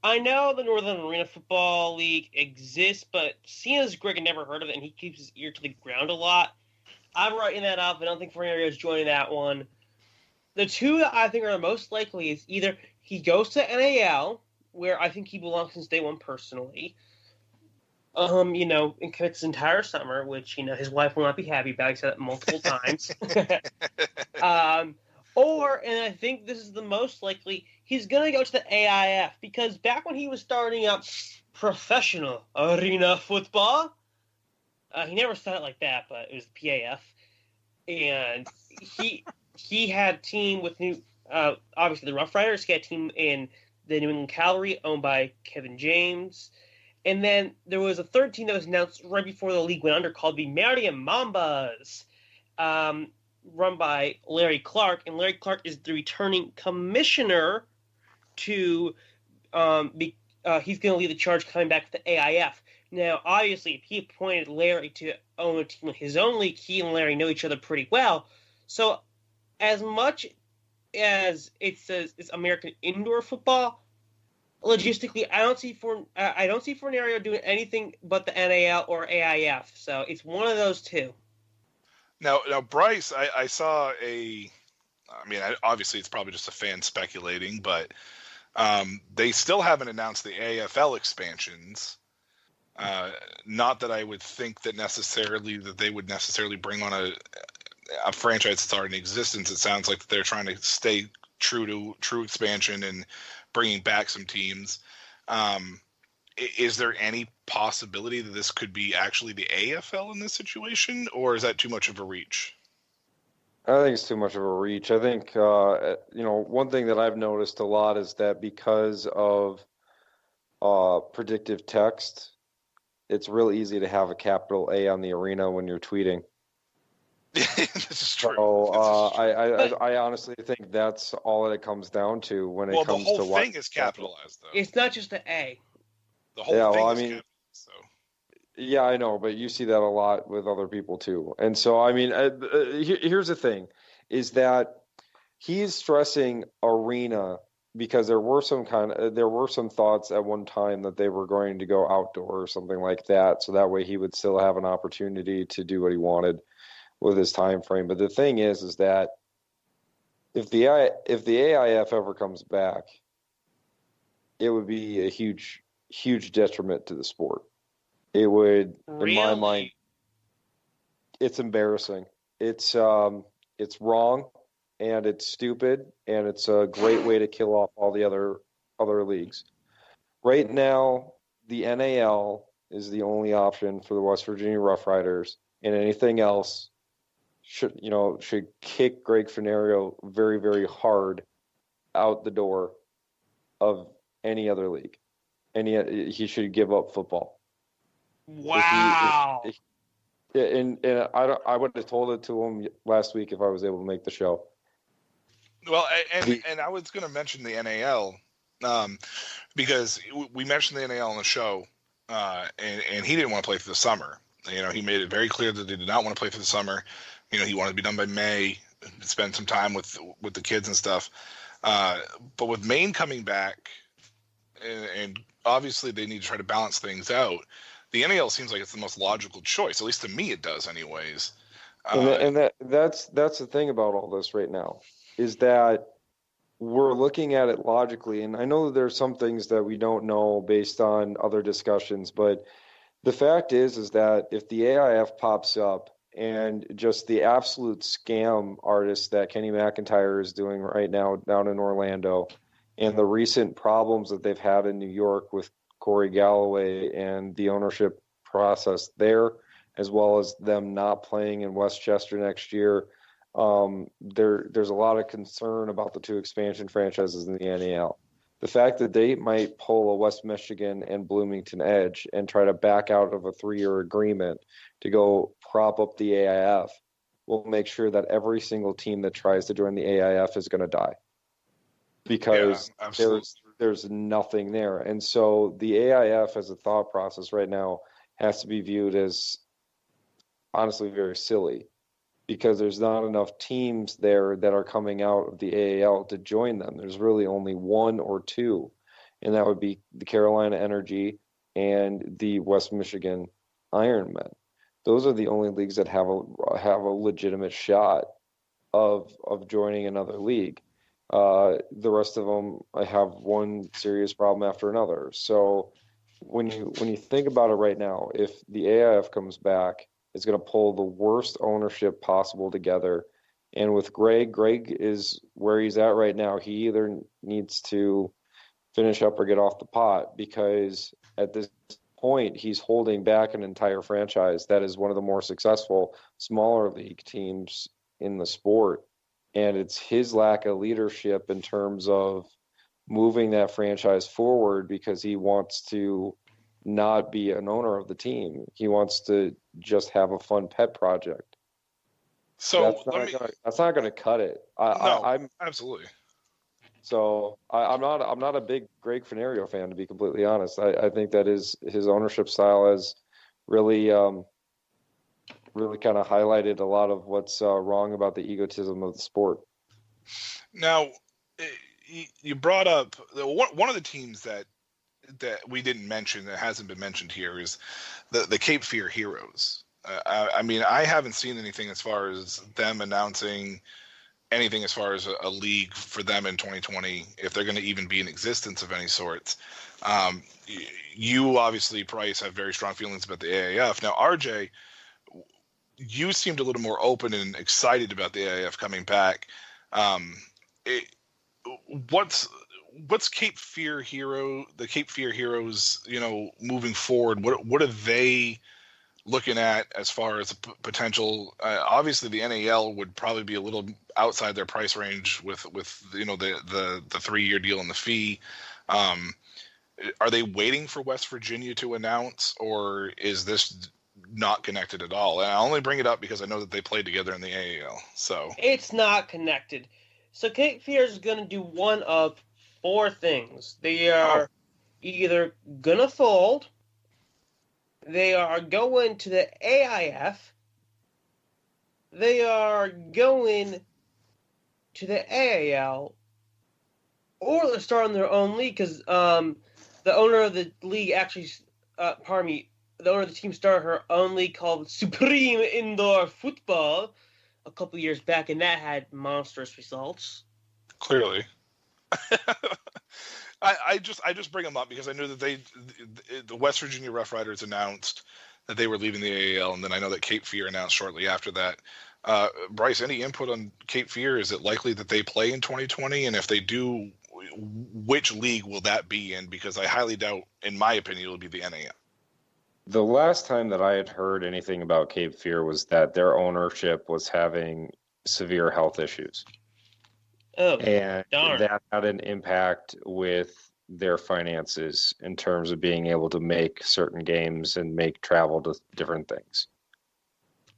I know the Northern Arena Football League exists, but seeing as Greg had never heard of it and he keeps his ear to the ground a lot, I'm writing that up. I don't think Fernando is joining that one. The two that I think are the most likely is either he goes to NAL, where I think he belongs since day one personally, and commits his entire summer, which, his wife will not be happy about. He said that multiple times. And I think this is the most likely, he's going to go to the AIF, because back when he was starting up professional arena football, he never said it like that, but it was the PAF, and he had a team with obviously the Rough Riders. He had a team in the New England Cavalry owned by Kevin James. And then there was a third team that was announced right before the league went under called the Marion Mambas, run by Larry Clark. And Larry Clark is the returning commissioner to he's going to lead the charge coming back to the AIF. Now, obviously, if he appointed Larry to own a team in his own league, he and Larry know each other pretty well. So as much as it says it's American indoor football, logistically, I don't see Fornario doing anything but the NAL or AIF. So it's one of those two. Now, Brice, I saw obviously it's probably just a fan speculating, but they still haven't announced the AFL expansions. Not that I would think that they would necessarily bring on a franchise that's already in existence. It sounds like they're trying to stay true to true expansion and bringing back some teams. Is there any possibility that this could be actually the AFL in this situation, or is that too much of a reach? I think it's too much of a reach. I think, one thing that I've noticed a lot is that because of predictive text, it's real easy to have a capital A on the arena when you're tweeting. This is true. So I honestly think that's all that it comes down to when it comes to the whole thing is capitalized, though. It's not just the A. The whole thing is capitalized, so. Yeah, I know, but you see that a lot with other people too. And so, here's the thing, is that he's stressing arena because there were some thoughts at one time that they were going to go outdoor or something like that, so that way he would still have an opportunity to do what he wanted with his time frame. But the thing is that if the AIF ever comes back, it would be a huge detriment to the sport. It would, in my mind, it's embarrassing. It's wrong, and it's stupid, and it's a great way to kill off all the other leagues. Right now, the NAL is the only option for the West Virginia Rough Riders, and anything else should kick Greg Fenario very, very hard out the door of any other league. He should give up football. Wow. And I would have told it to him last week if I was able to make the show. Well, and I was going to mention the NAL because we mentioned the NAL on the show, and he didn't want to play for the summer. He made it very clear that he did not want to play for the summer. He wanted to be done by May, spend some time with the kids and stuff. But with Maine coming back, and obviously they need to try to balance things out, the NAL seems like it's the most logical choice. At least to me, it does, anyways. That's the thing about all this right now, is that we're looking at it logically. And I know that there's some things that we don't know based on other discussions, but the fact is that if the AIF pops up and just the absolute scam artists that Kenny McIntyre is doing right now down in Orlando, and the recent problems that they've had in New York with Corey Galloway and the ownership process there, as well as them not playing in Westchester next year, there's a lot of concern about the two expansion franchises in the NAL. The fact that they might pull a West Michigan and Bloomington Edge and try to back out of a 3-year agreement to go prop up the AIF will make sure that every single team that tries to join the AIF is going to die, because there's nothing there. And so the AIF as a thought process right now has to be viewed as honestly very silly, because there's not enough teams there that are coming out of the AAL to join them. There's really only one or two, and that would be the Carolina Energy and the West Michigan Ironmen. Those are the only leagues that have a legitimate shot of joining another league. The rest of them have one serious problem after another. So when you think about it right now, if the AIF comes back, it's going to pull the worst ownership possible together. And with Greg is where he's at right now. He either needs to finish up or get off the pot, because at this point he's holding back an entire franchise that is one of the more successful smaller league teams in the sport. And it's his lack of leadership in terms of moving that franchise forward, because he wants to not be an owner of the team. He wants to just have a fun pet project. So that's not going to cut it. I'm absolutely. So I'm not a big Greg Finario fan, to be completely honest. I think that his ownership style has really kind of highlighted a lot of what's wrong about the egotism of the sport. Now, you brought up one of the teams that we didn't mention, that hasn't been mentioned here, is the Cape Fear Heroes. I mean, I haven't seen anything as far as them announcing anything as far as a league for them in 2020, if they're going to even be in existence of any sorts. You obviously, Brice, have very strong feelings about the AAF. Now, RJ, you seemed a little more open and excited about the AAF coming back. What's Cape Fear Heroes, moving forward? What are they looking at as far as a potential? Obviously, the NAL would probably be a little outside their price range with the 3-year deal and the fee. Are they waiting for West Virginia to announce, or is this not connected at all? And I only bring it up because I know that they played together in the AAL. So it's not connected. So Cape Fear is going to do one of 4 things. They are either gonna fold, they are going to the AIF, they are going to the AAL, or they're starting their own league, because the owner of the league actually, the owner of the team started her own league called Supreme Indoor Football a couple years back, and that had monstrous results. Clearly. I just bring them up because I knew that the West Virginia Rough Riders announced that they were leaving the AAL, and then I know that Cape Fear announced shortly after that. Brice, any input on Cape Fear? Is it likely that they play in 2020? And if they do, which league will that be in? Because I highly doubt, in my opinion, it'll be the NAL. The last time that I had heard anything about Cape Fear was that their ownership was having severe health issues. Oh, and darn. That had an impact with their finances in terms of being able to make certain games and make travel to different things.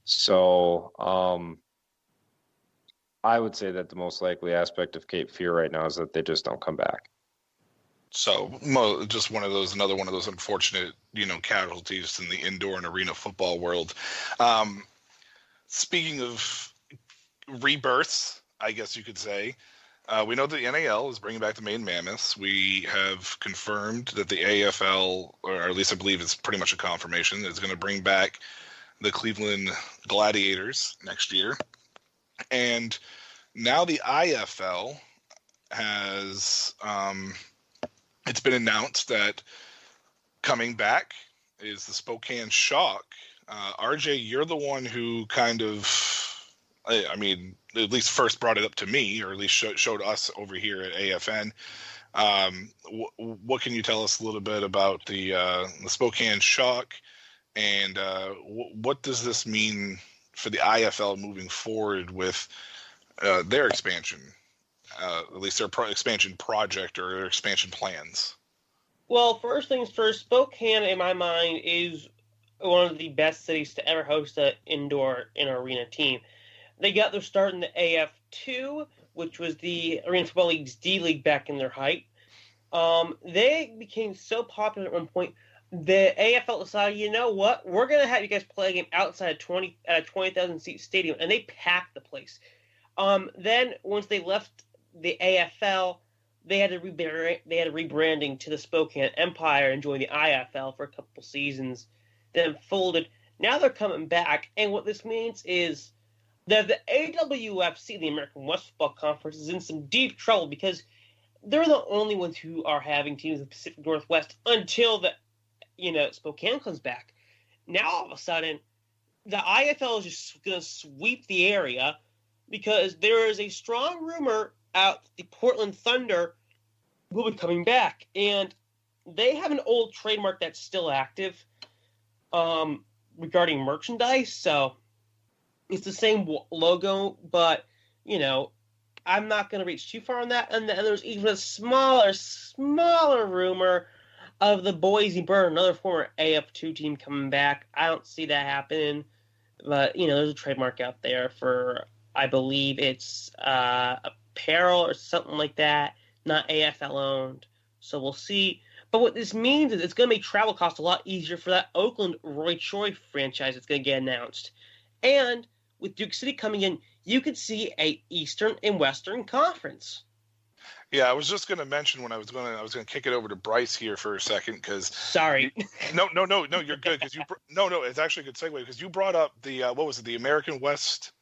So I would say that the most likely aspect of Cape Fear right now is that they just don't come back. So just another one of those unfortunate, casualties in the indoor and arena football world. Speaking of rebirths, I guess you could say, we know that the NAL is bringing back the Maine Mammoths. We have confirmed that the AFL, or at least I believe it's pretty much a confirmation, is going to bring back the Cleveland Gladiators next year. And now the IFL has, it's been announced that coming back is the Spokane Shock. RJ, you're the one who kind of, I mean, at least first brought it up to me, or at least showed us over here at AFN. What can you tell us a little bit about the Spokane Shock, and what does this mean for the IFL moving forward with their expansion, at least their expansion project or their expansion plans? Well, first things first, Spokane, in my mind, is one of the best cities to ever host an indoor and arena team. They got their start in the AF2, which was the Arena Football League's D League back in their height. They became so popular at one point, the AFL decided, you know what, we're going to have you guys play a game outside at a 20,000 seat stadium, and they packed the place. Then once they left the AFL, they had to rebranding to the Spokane Empire and join the IFL for a couple seasons, then folded. Now they're coming back, and what this means is that the AWFC, the American West Football Conference, is in some deep trouble because they're the only ones who are having teams in the Pacific Northwest until the Spokane comes back. Now all of a sudden, the IFL is just going to sweep the area because there is a strong rumor out that the Portland Thunder will be coming back, and they have an old trademark that's still active regarding merchandise. So it's the same logo, but I'm not going to reach too far on that. And then there's even a smaller rumor of the Boise Burn, another former AF2 team, coming back. I don't see that happening, but there's a trademark out there for, I believe it's apparel or something like that, not AFL owned. So we'll see. But what this means is it's going to make travel costs a lot easier for that Oakland Roy Choi franchise that's going to get announced. And with Duke City coming in, you could see a Eastern and Western Conference. Yeah, I was just going to mention when I was going to kick it over to Brice here for a second because sorry. No, you're good because it's actually a good segue because you brought up the what was it, the American West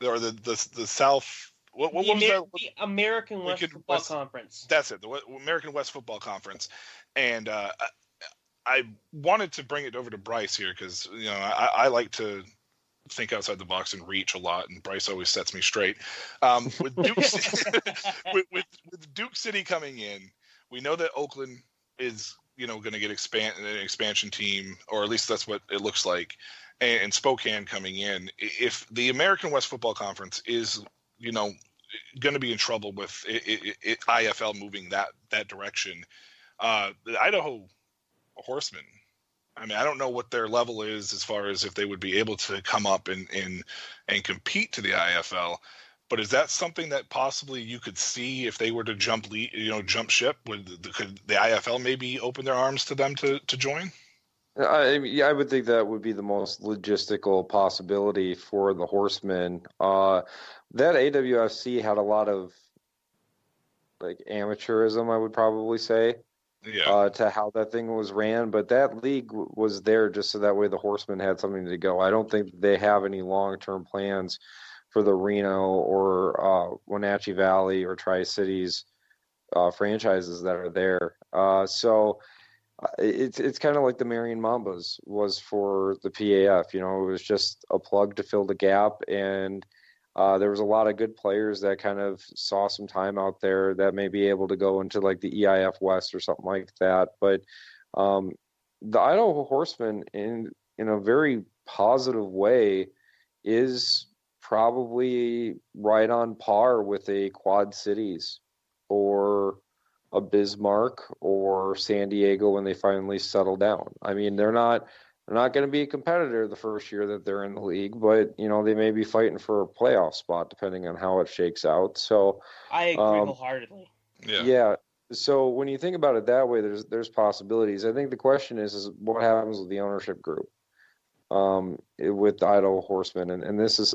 or the South. What was that? The American West Football Conference. That's it, the American West Football Conference, and I wanted to bring it over to Brice here because I like to think outside the box and reach a lot, and Brice always sets me straight. With Duke with Duke City coming in, we know that Oakland is going to get an expansion team, or at least that's what it looks like, and Spokane coming in. If the American West Football Conference is going to be in trouble with IFL moving that direction, the Idaho Horsemen, I mean, I don't know what their level is as far as if they would be able to come up and compete to the IFL, but is that something that possibly you could see if they were to jump ship? Could the IFL maybe open their arms to them to join? I would think that would be the most logistical possibility for the Horsemen. That AWFC had a lot of amateurism, I would probably say. Yeah. To how that thing was ran, but that league was there just so that way the Horsemen had something to go. I don't think they have any long-term plans for the Reno or Wenatchee Valley or Tri-Cities franchises that are there. So it's kind of like the Marion Mambas was for the PAF. It was just a plug to fill the gap, and there was a lot of good players that kind of saw some time out there that may be able to go into the EIF West or something like that. But the Idaho Horsemen, in a very positive way, is probably right on par with a Quad Cities or a Bismarck or San Diego when they finally settle down. I mean, they're not They're not going to be a competitor the first year that they're in the league, but they may be fighting for a playoff spot depending on how it shakes out. So I agree wholeheartely. yeah. So when you think about it that way, there's possibilities. I think the question is what happens with the ownership group with the Idaho Horsemen, and this is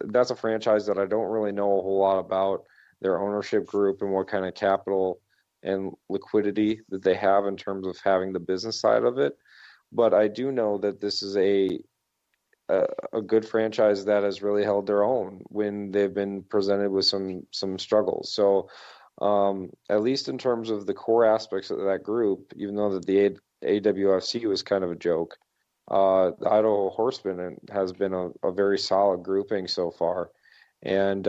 that's a franchise that I don't really know a whole lot about their ownership group and what kind of capital and liquidity that they have in terms of having the business side of it. But I do know that this is a good franchise that has really held their own when they've been presented with some struggles. So at least in terms of the core aspects of that group, even though that the AWFC was kind of a joke, the Idaho Horsemen has been a very solid grouping so far. And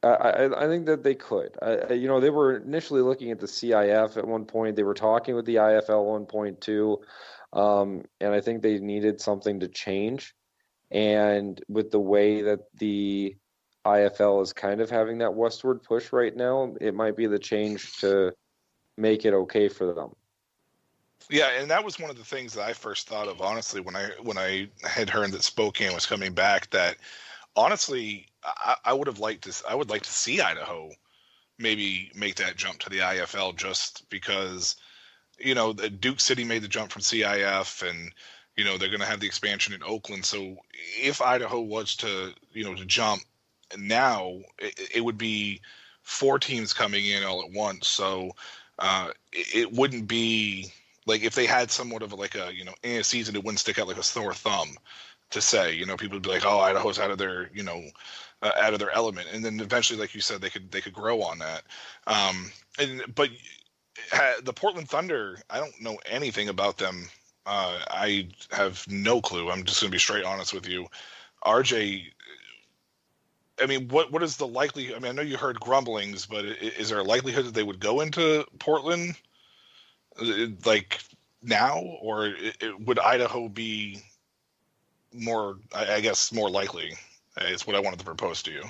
I think that they could. They were initially looking at the CIF at one point. They were talking with the IFL 1.2, and I think they needed something to change. And with the way that the IFL is kind of having that westward push right now, it might be the change to make it okay for them. Yeah, and that was one of the things that I first thought of, honestly, when I had heard that Spokane was coming back. That honestly, I would like to see Idaho maybe make that jump to the IFL, just because the Duke City made the jump from CIF, and they're going to have the expansion in Oakland. So if Idaho was to to jump now, it would be 4 teams coming in all at once. So it wouldn't be like if they had somewhat of in a season, it wouldn't stick out like a sore thumb to say, people would be like, oh, Idaho's out of their, out of their element. And then eventually, like you said, they could grow on that. But the Portland Thunder, I don't know anything about them. I have no clue. I'm just going to be straight honest with you. RJ, I mean, what is the likelihood? I mean, I know you heard grumblings, but is there a likelihood that they would go into Portland like now, or would Idaho be more, I guess, more likely? Is what I wanted to propose to you.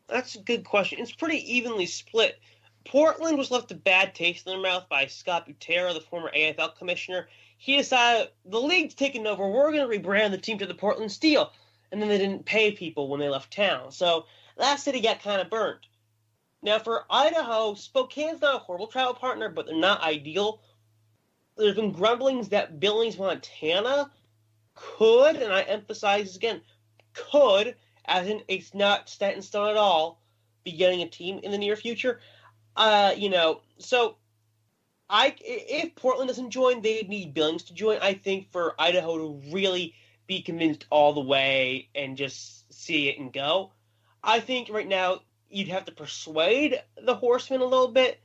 That's a good question. It's pretty evenly split. Portland was left a bad taste in their mouth by Scott Butera, the former AFL commissioner. He decided the league's taken over. We're going to rebrand the team to the Portland Steel. And then they didn't pay people when they left town. So that city got kind of burnt. Now for Idaho, Spokane's not a horrible travel partner, but they're not ideal. There's been grumblings that Billings, Montana could, and I emphasize this again, could, as in it's not set in stone at all, be getting a team in the near future. So if Portland doesn't join, they need Billings to join. I think for Idaho to really be convinced all the way and just see it and go, I think right now you'd have to persuade the Horsemen a little bit.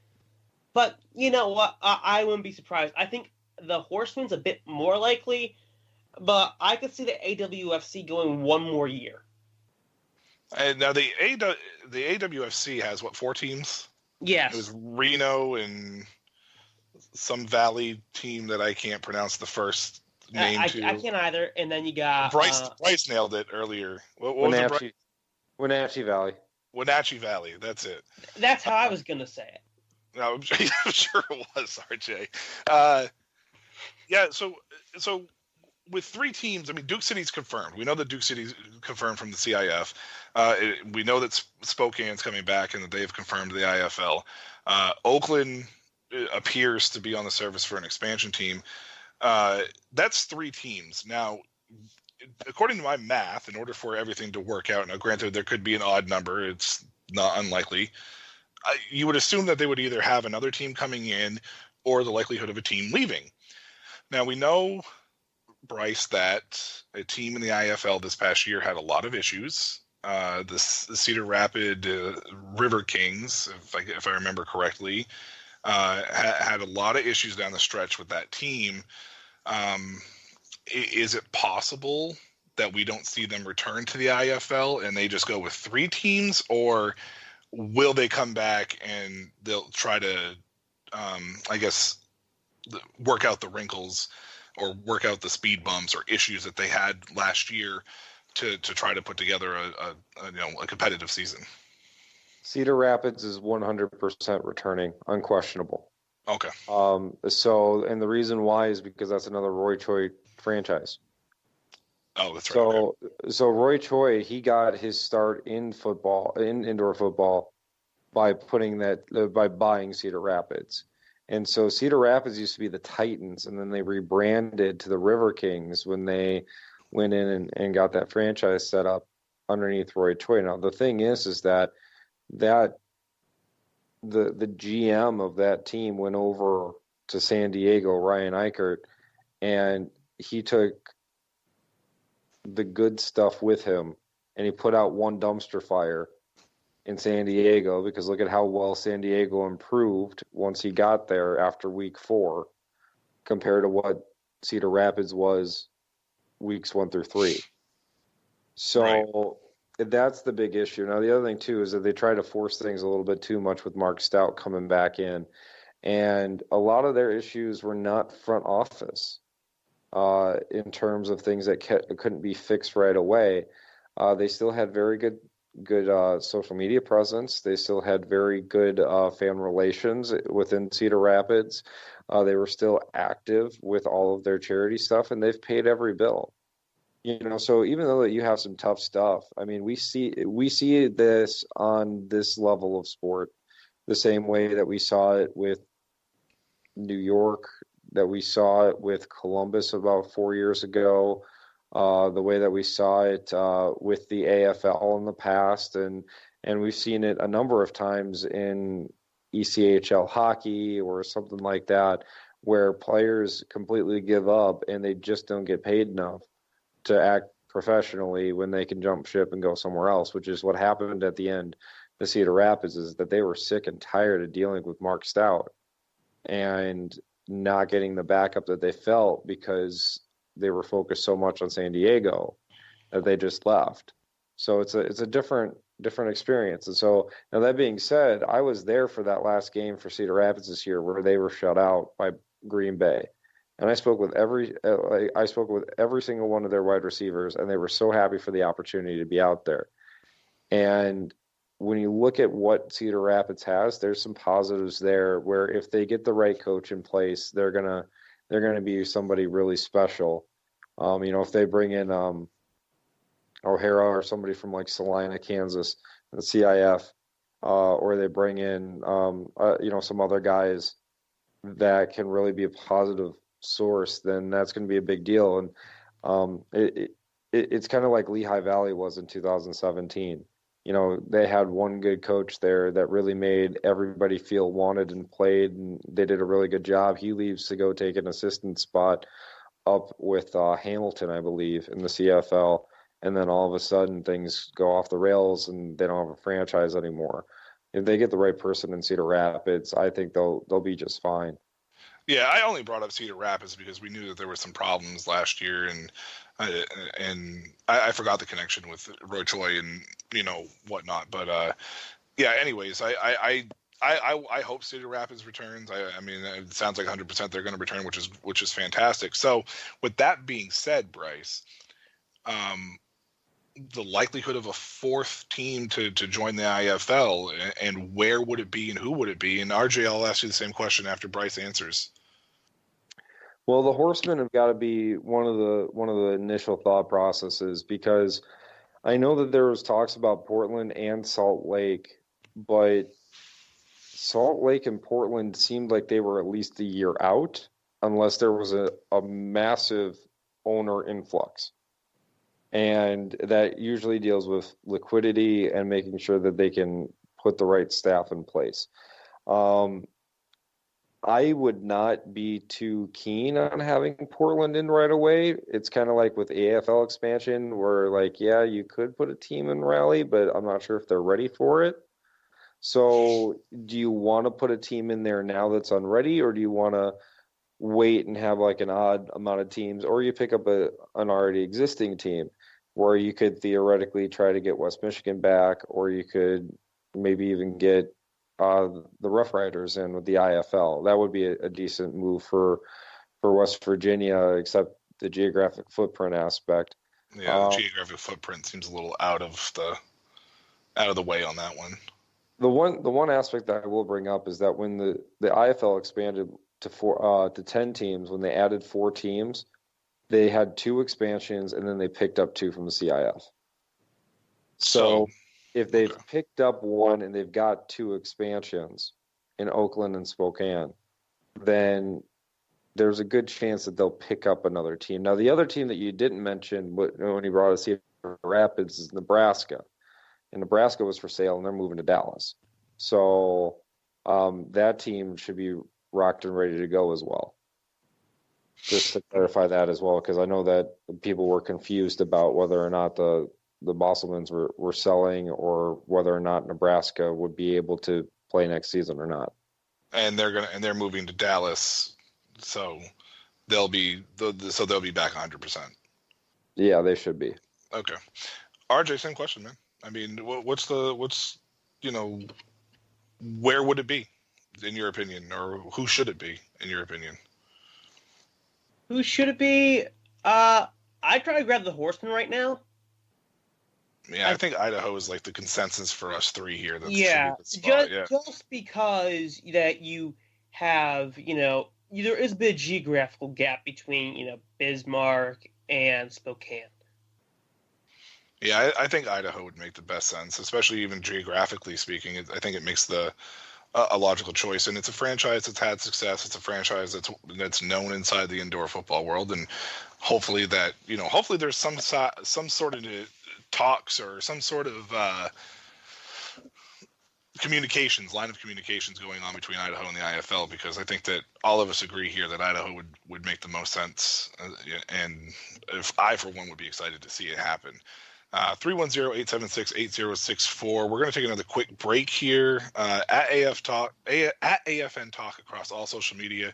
But you know what? I wouldn't be surprised. I think the Horsemen's a bit more likely, but I could see the AWFC going one more year. And now the AWFC has, 4 teams? Yes. It was Reno and some Valley team that I can't pronounce the first name to. I can't either. And then you got... Brice nailed it earlier. What was it, Brice? Wenatchee Valley. Wenatchee Valley, that's it. That's how I was going to say it. No, I'm sure it was, RJ. Yeah, so with 3 teams, I mean, Duke City's confirmed. We know that Duke City's confirmed from the CIF. We know that Spokane's coming back and that they've confirmed the IFL. Oakland appears to be on the surface for an expansion team. That's 3 teams. Now, according to my math, in order for everything to work out, now granted there could be an odd number, it's not unlikely, you would assume that they would either have another team coming in or the likelihood of a team leaving. Now, we know, Brice, that a team in the IFL this past year had a lot of issues. The Cedar Rapids River Kings, if I remember correctly, had a lot of issues down the stretch with that team. Is it possible that we don't see them return to the IFL and they just go with 3 teams, or will they come back and they'll try to, work out the wrinkles or work out the speed bumps or issues that they had last year to try to put together a competitive season? Cedar Rapids is 100% returning, unquestionable. Okay. And the reason why is because that's another Roy Choi franchise. Oh, that's right. So Roy Choi, he got his start in football, in indoor football, by buying Cedar Rapids. And so Cedar Rapids used to be the Titans, and then they rebranded to the River Kings when they went in and got that franchise set up underneath Roy Choi. Now the thing is that the GM of that team went over to San Diego, Ryan Eichert, and he took the good stuff with him, and he put out one dumpster fire in San Diego, because look at how well San Diego improved once he got there after week 4 compared to what Cedar Rapids was weeks 1 through 3. So that's the big issue. Now, the other thing, too, is that they try to force things a little bit too much with Mark Stout coming back in. And a lot of their issues were not front office in terms of things that couldn't be fixed right away. They still had very good social media presence. They still had very good fan relations within Cedar Rapids. They were still active with all of their charity stuff, and they've paid every bill. So even though that you have some tough stuff, I mean, we see this on this level of sport the same way that we saw it with New York, that we saw it with Columbus about 4 years ago, the way that we saw it with the AFL in the past, and we've seen it a number of times in ECHL hockey or something like that, where players completely give up and they just don't get paid enough to act professionally when they can jump ship and go somewhere else, which is what happened at the end. The Cedar Rapids is that they were sick and tired of dealing with Mark Stout and not getting the backup that they felt because they were focused so much on San Diego that they just left. So it's a different experience. And so, now that being said, I was there for that last game for Cedar Rapids this year where they were shut out by Green Bay. And I spoke with every single one of their wide receivers, and they were so happy for the opportunity to be out there. And when you look at what Cedar Rapids has, there's some positives there where if they get the right coach in place, they're gonna be somebody really special. If they bring in O'Hara or somebody from like Salina, Kansas, the CIF, or they bring in some other guys that can really be a positive source, then that's going to be a big deal. And it's kind of like Lehigh Valley was in 2017. They had one good coach there that really made everybody feel wanted and played, and they did a really good job. He leaves to go take an assistant spot up with Hamilton, I believe, in the CFL, and then all of a sudden things go off the rails and they don't have a franchise anymore. If they get the right person in Cedar Rapids, I think they'll be just fine. Yeah, I only brought up Cedar Rapids because we knew that there were some problems last year, and I forgot the connection with Roy Choi and whatnot. But yeah. Anyways, I hope Cedar Rapids returns. I mean, it sounds like 100% they're going to return, which is fantastic. So with that being said, Brice, the likelihood of a fourth team to join the IFL, and where would it be and who would it be? And RJ, I'll ask you the same question after Brice answers. Well, the Horsemen have got to be one of the initial thought processes, because I know that there was talks about Portland and Salt Lake, but Salt Lake and Portland seemed like they were at least a year out, unless there was a massive owner influx. And that usually deals with liquidity and making sure that they can put the right staff in place. I would not be too keen on having Portland in right away. It's kind of like with AFL expansion where, like, yeah, you could put a team in Raleigh, but I'm not sure if they're ready for it. So do you want to put a team in there now that's unready, or do you want to wait and have like an odd amount of teams, or you pick up an already existing team where you could theoretically try to get West Michigan back, or you could maybe even get the Rough Riders in with the IFL. That would be a decent move for West Virginia, except the geographic footprint aspect. Yeah, the geographic footprint seems a little out of the way on that one. The one aspect that I will bring up is that when the IFL expanded to 10 teams, when they added 4 teams, they had 2 expansions and then they picked up 2 from the CIF. So if they've picked up 1 and they've got 2 expansions in Oakland and Spokane, then there's a good chance that they'll pick up another team. Now, the other team that you didn't mention when you brought us here, Rapids, is Nebraska. And Nebraska was for sale, and they're moving to Dallas. So that team should be rocked and ready to go as well. Just to clarify that as well, because I know that people were confused about whether or not the Bosselmans were selling or whether or not Nebraska would be able to play next season or not. And they're moving to Dallas, so they'll be back 100%. Yeah, they should be. Okay, RJ, same question, man. I mean, what's where would it be, in your opinion, or who should it be, in your opinion? Who should it be? I'd try to grab the Horsemen right now. Yeah, I think Idaho is like the consensus for us 3 here. Just because that you have, there is a bit of geographical gap between, Bismarck and Spokane. Yeah, I think Idaho would make the best sense, especially even geographically speaking. I think it makes a logical choice, and it's a franchise that's had success. It's a franchise that's known inside the indoor football world, and hopefully there's some sort of talks or some sort of line of communications going on between Idaho and the IFL, because I think that all of us agree here that Idaho would make the most sense, and if I for one would be excited to see it happen. 310-876-8064. We're going to take another quick break here at AFN Talk across all social media,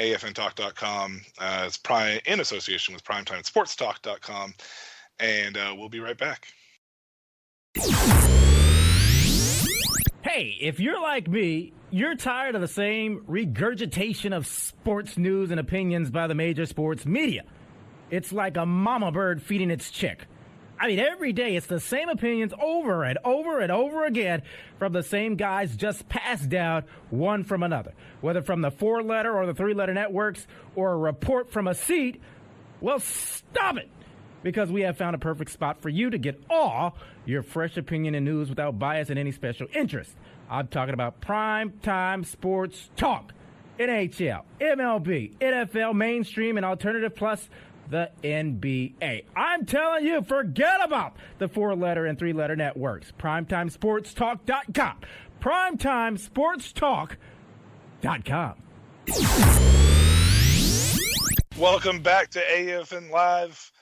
afntalk.com. It's in association with primetimesportstalk.com, and we'll be right back. Hey, if you're like me, you're tired of the same regurgitation of sports news and opinions by the major sports media. It's like a mama bird feeding its chick. I mean, every day it's the same opinions over and over and over again from the same guys, just passed down one from another. Whether from the 4-letter or the 3-letter networks or a report from a seat, well, stop it. Because we have found a perfect spot for you to get all your fresh opinion and news without bias and any special interest. I'm talking about Prime Time Sports Talk. NHL, MLB, NFL, mainstream, and alternative, plus the NBA. I'm telling you, forget about the 4-letter and 3-letter networks. PrimetimeSportsTalk.com. PrimetimeSportsTalk.com. Welcome back to AFN Live.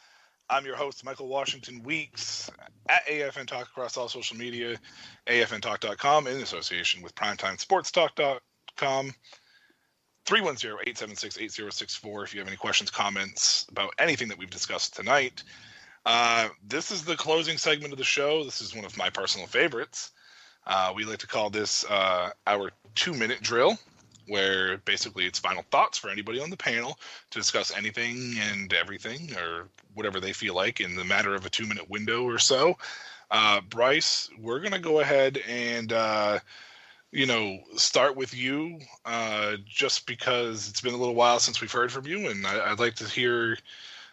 I'm your host, Michael Washington Weeks, at AFN Talk across all social media, afntalk.com, in association with PrimetimeSportsTalk.com. 310-876-8064 if you have any questions, comments about anything that we've discussed tonight. This is the closing segment of the show. This is one of my personal favorites. We like to call this our 2-minute drill, where basically it's final thoughts for anybody on the panel to discuss anything and everything or whatever they feel like in the matter of a 2-minute window or so. Brice, we're going to go ahead and start with you, just because it's been a little while since we've heard from you, and I'd like to hear,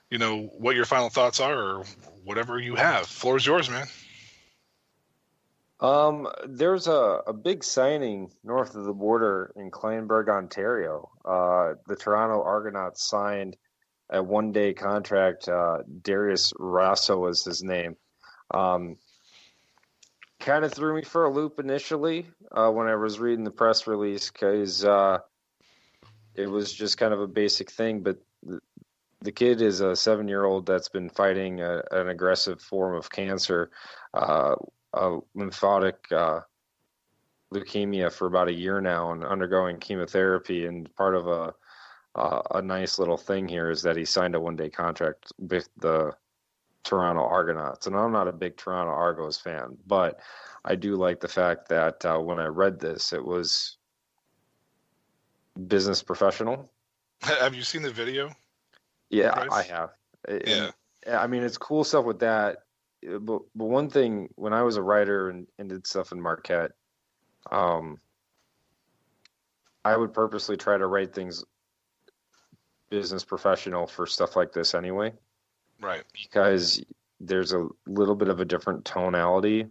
what your final thoughts are or whatever you have. Floor's yours, man. There's a big signing north of the border in Kleinburg, Ontario. The Toronto Argonauts signed a 1-day contract. Darius Rasso was his name. Kind of threw me for a loop initially when I was reading the press release, because it was just kind of a basic thing. But the kid is a 7-year-old that's been fighting an aggressive form of cancer, lymphatic leukemia, for about a year now, and undergoing chemotherapy. And part of a nice little thing here is that he signed a 1-day contract with the Toronto Argonauts. And I'm not a big Toronto Argos fan, but I do like the fact that when I read this, it was business professional. Have you seen the video? Yeah, Brice? I have. Yeah. I mean, it's cool stuff with that. But one thing, when I was a writer and did stuff in Marquette, I would purposely try to write things business professional for stuff like this anyway. Right. Because there's a little bit of a different tonality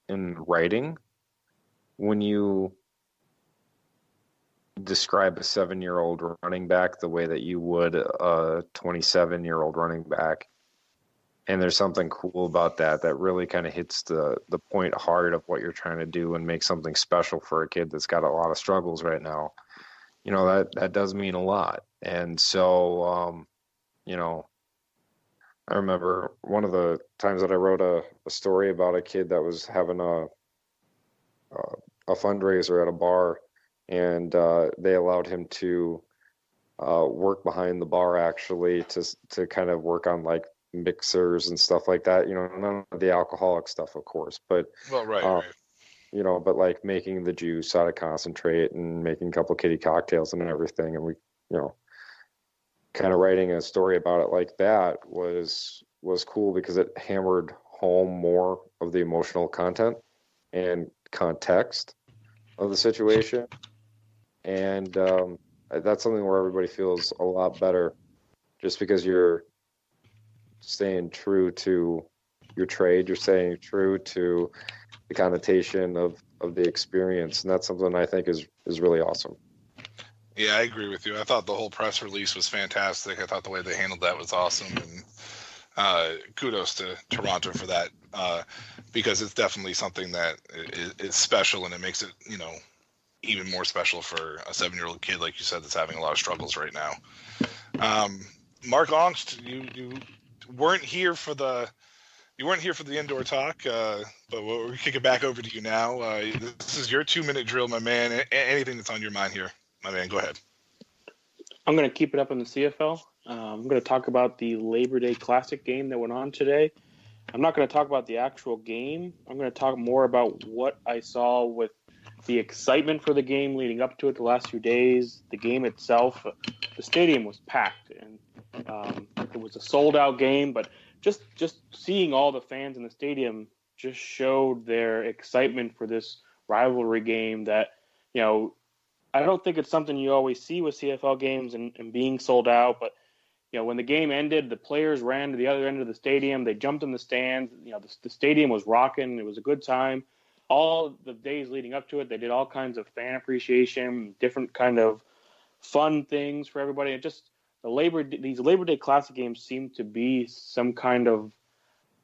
in writing when you describe a 7-year-old running back the way that you would a 27-year-old running back. And there's something cool about that really kind of hits the point hard of what you're trying to do and make something special for a kid that's got a lot of struggles right now. You know, that does mean a lot. And so, you know, I remember one of the times that I wrote a story about a kid that was having a fundraiser at a bar, and they allowed him to work behind the bar actually to kind of work on like mixers and stuff like that. You know, none of the alcoholic stuff, of course, but Right. You know, but like making the juice out of concentrate and making a couple kitty cocktails and everything, and we, you know, kind of writing a story about it like that was cool because it hammered home more of the emotional content and context of the situation. And that's something where everybody feels a lot better just because you're staying true to your trade, you're staying true to the connotation of the experience. And that's something I think is really awesome. Yeah, I agree with you. I thought the whole press release was fantastic. I thought the way they handled that was awesome. And kudos to Toronto for that, because it's definitely something that is special, and it makes it, you know, even more special for a 7-year-old kid, like you said, that's having a lot of struggles right now. Mark Angst, you weren't here for the indoor talk, but we'll kick it back over to you now. This is your 2-minute drill, my man. Anything that's on your mind here, my man, go ahead. I'm going to keep it up in the CFL. I'm going to talk about the Labor Day Classic game that went on today. I'm not going to talk about the actual game. I'm going to talk more about what I saw with the excitement for the game leading up to it the last few days. The game itself, the stadium was packed, and it was a sold-out game, but just seeing all the fans in the stadium just showed their excitement for this rivalry game that, you know, I don't think it's something you always see with CFL games and being sold out, but, you know, when the game ended, the players ran to the other end of the stadium. They jumped in the stands. You know, the stadium was rocking. It was a good time. All the days leading up to it, they did all kinds of fan appreciation, different kind of fun things for everybody. And just these Labor Day Classic games seem to be some kind of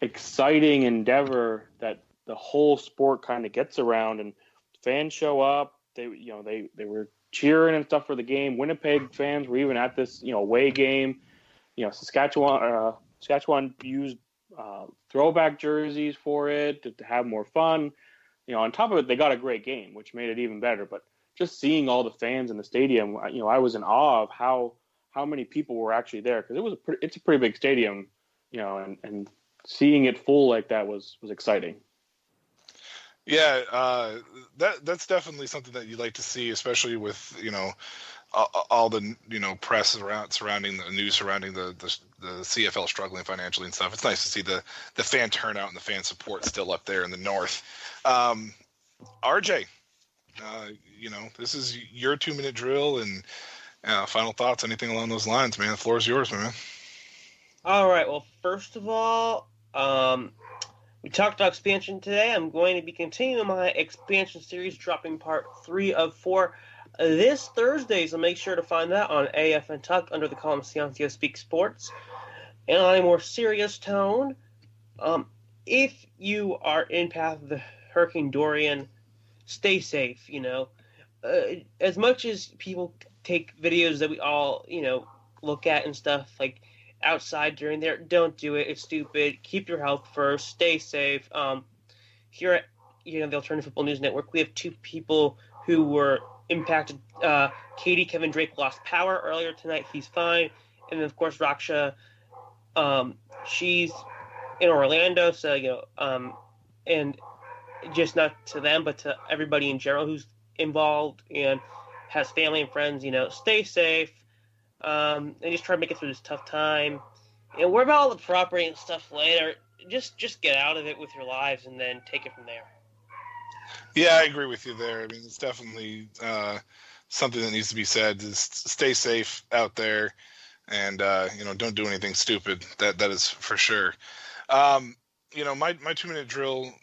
exciting endeavor that the whole sport kind of gets around, and fans show up. They were cheering and stuff for the game. Winnipeg fans were even at this, you know, away game. You know, Saskatchewan used throwback jerseys for it to have more fun. You know, on top of it, they got a great game, which made it even better. But just seeing all the fans in the stadium, you know, I was in awe of how many people were actually there, because it's a pretty big stadium, you know, and seeing it full like that was exciting. Yeah, that's definitely something that you'd like to see, especially with, you know, all the, you know, press surrounding the news surrounding the CFL struggling financially and stuff. It's nice to see the fan turnout and the fan support still up there in the north. RJ, you know, this is your 2-minute drill, and final thoughts, anything along those lines, man. The floor is yours, man. All right. Well, first of all, we talked about expansion today. I'm going to be continuing my expansion series, dropping part 3 of 4 this Thursday, so make sure to find that on AFN Talk under the column Ciancio Speak Sports. And on a more serious tone, if you are in path of the Hurricane Dorian, stay safe. You know, as much as people take videos that we all, you know, look at and stuff like outside during there, don't do it. It's stupid. Keep your health first. Stay safe. Here at, you know, the Alternative Football News Network, we have 2 people who were impacted. Kevin Drake lost power earlier tonight. He's fine. And then, of course, Raksha, she's in Orlando. So, you know, and just not to them, but to everybody in general who's involved and has family and friends, you know, stay safe. And just try to make it through this tough time. And worry about all the property and stuff later. Just get out of it with your lives and then take it from there. Yeah, I agree with you there. I mean, it's definitely something that needs to be said. Just stay safe out there, and don't do anything stupid. That is for sure. My 2-minute drill.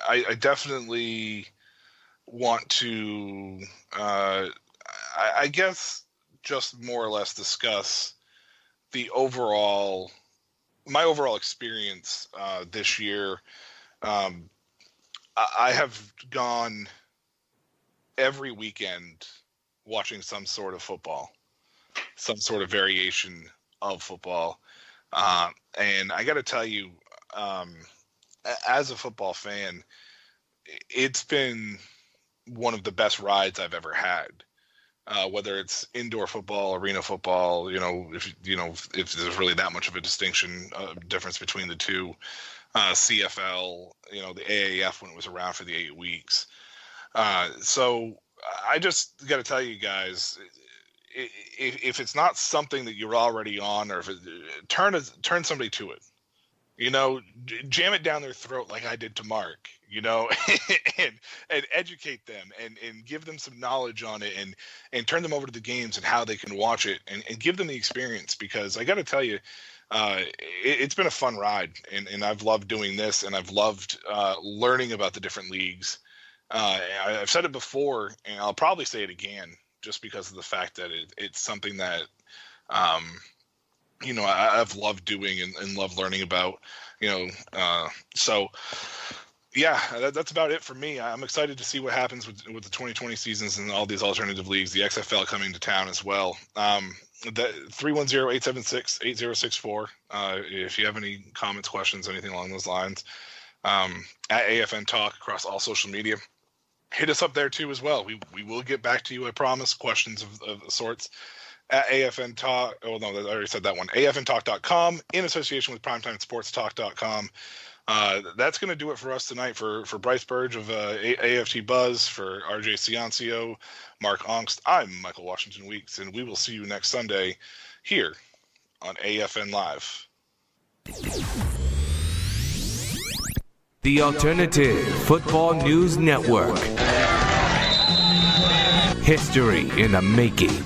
I definitely want to, I guess, just more or less discuss my overall experience this year. I have gone every weekend watching some sort of football, some sort of variation of football. And I got to tell you, as a football fan, it's been one of the best rides I've ever had. Whether it's indoor football, arena football, if there's really that much of a difference between the two, CFL, the AAF when it was around for the 8 weeks. So I just got to tell you guys, if it's not something that you're already on, or if turn somebody to it. Jam it down their throat like I did to Mark, and educate them and give them some knowledge on it, and turn them over to the games and how they can watch it, and give them the experience, because I got to tell you, it's been a fun ride, and I've loved doing this, and I've loved learning about the different leagues. I've said it before, and I'll probably say it again, just because of the fact that it's something that I've loved doing and love learning about, so yeah, that's about it for me. I'm excited to see what happens with the 2020 seasons and all these alternative leagues, the XFL coming to town as well. The 310-876-8064. If you have any comments, questions, anything along those lines, at AFN Talk across all social media, hit us up there too as well. We will get back to you, I promise. Questions of sorts. At AFN Talk, I already said that one. AFNTalk.com in association with PrimetimeSportsTalk.com. That's going to do it for us tonight. For Brice Burge of AFT Buzz, for RJ Ciancio, Mark Angst, I'm Michael Washington Weeks, and we will see you next Sunday here on AFN Live. The Alternative Football News Network. History in the making.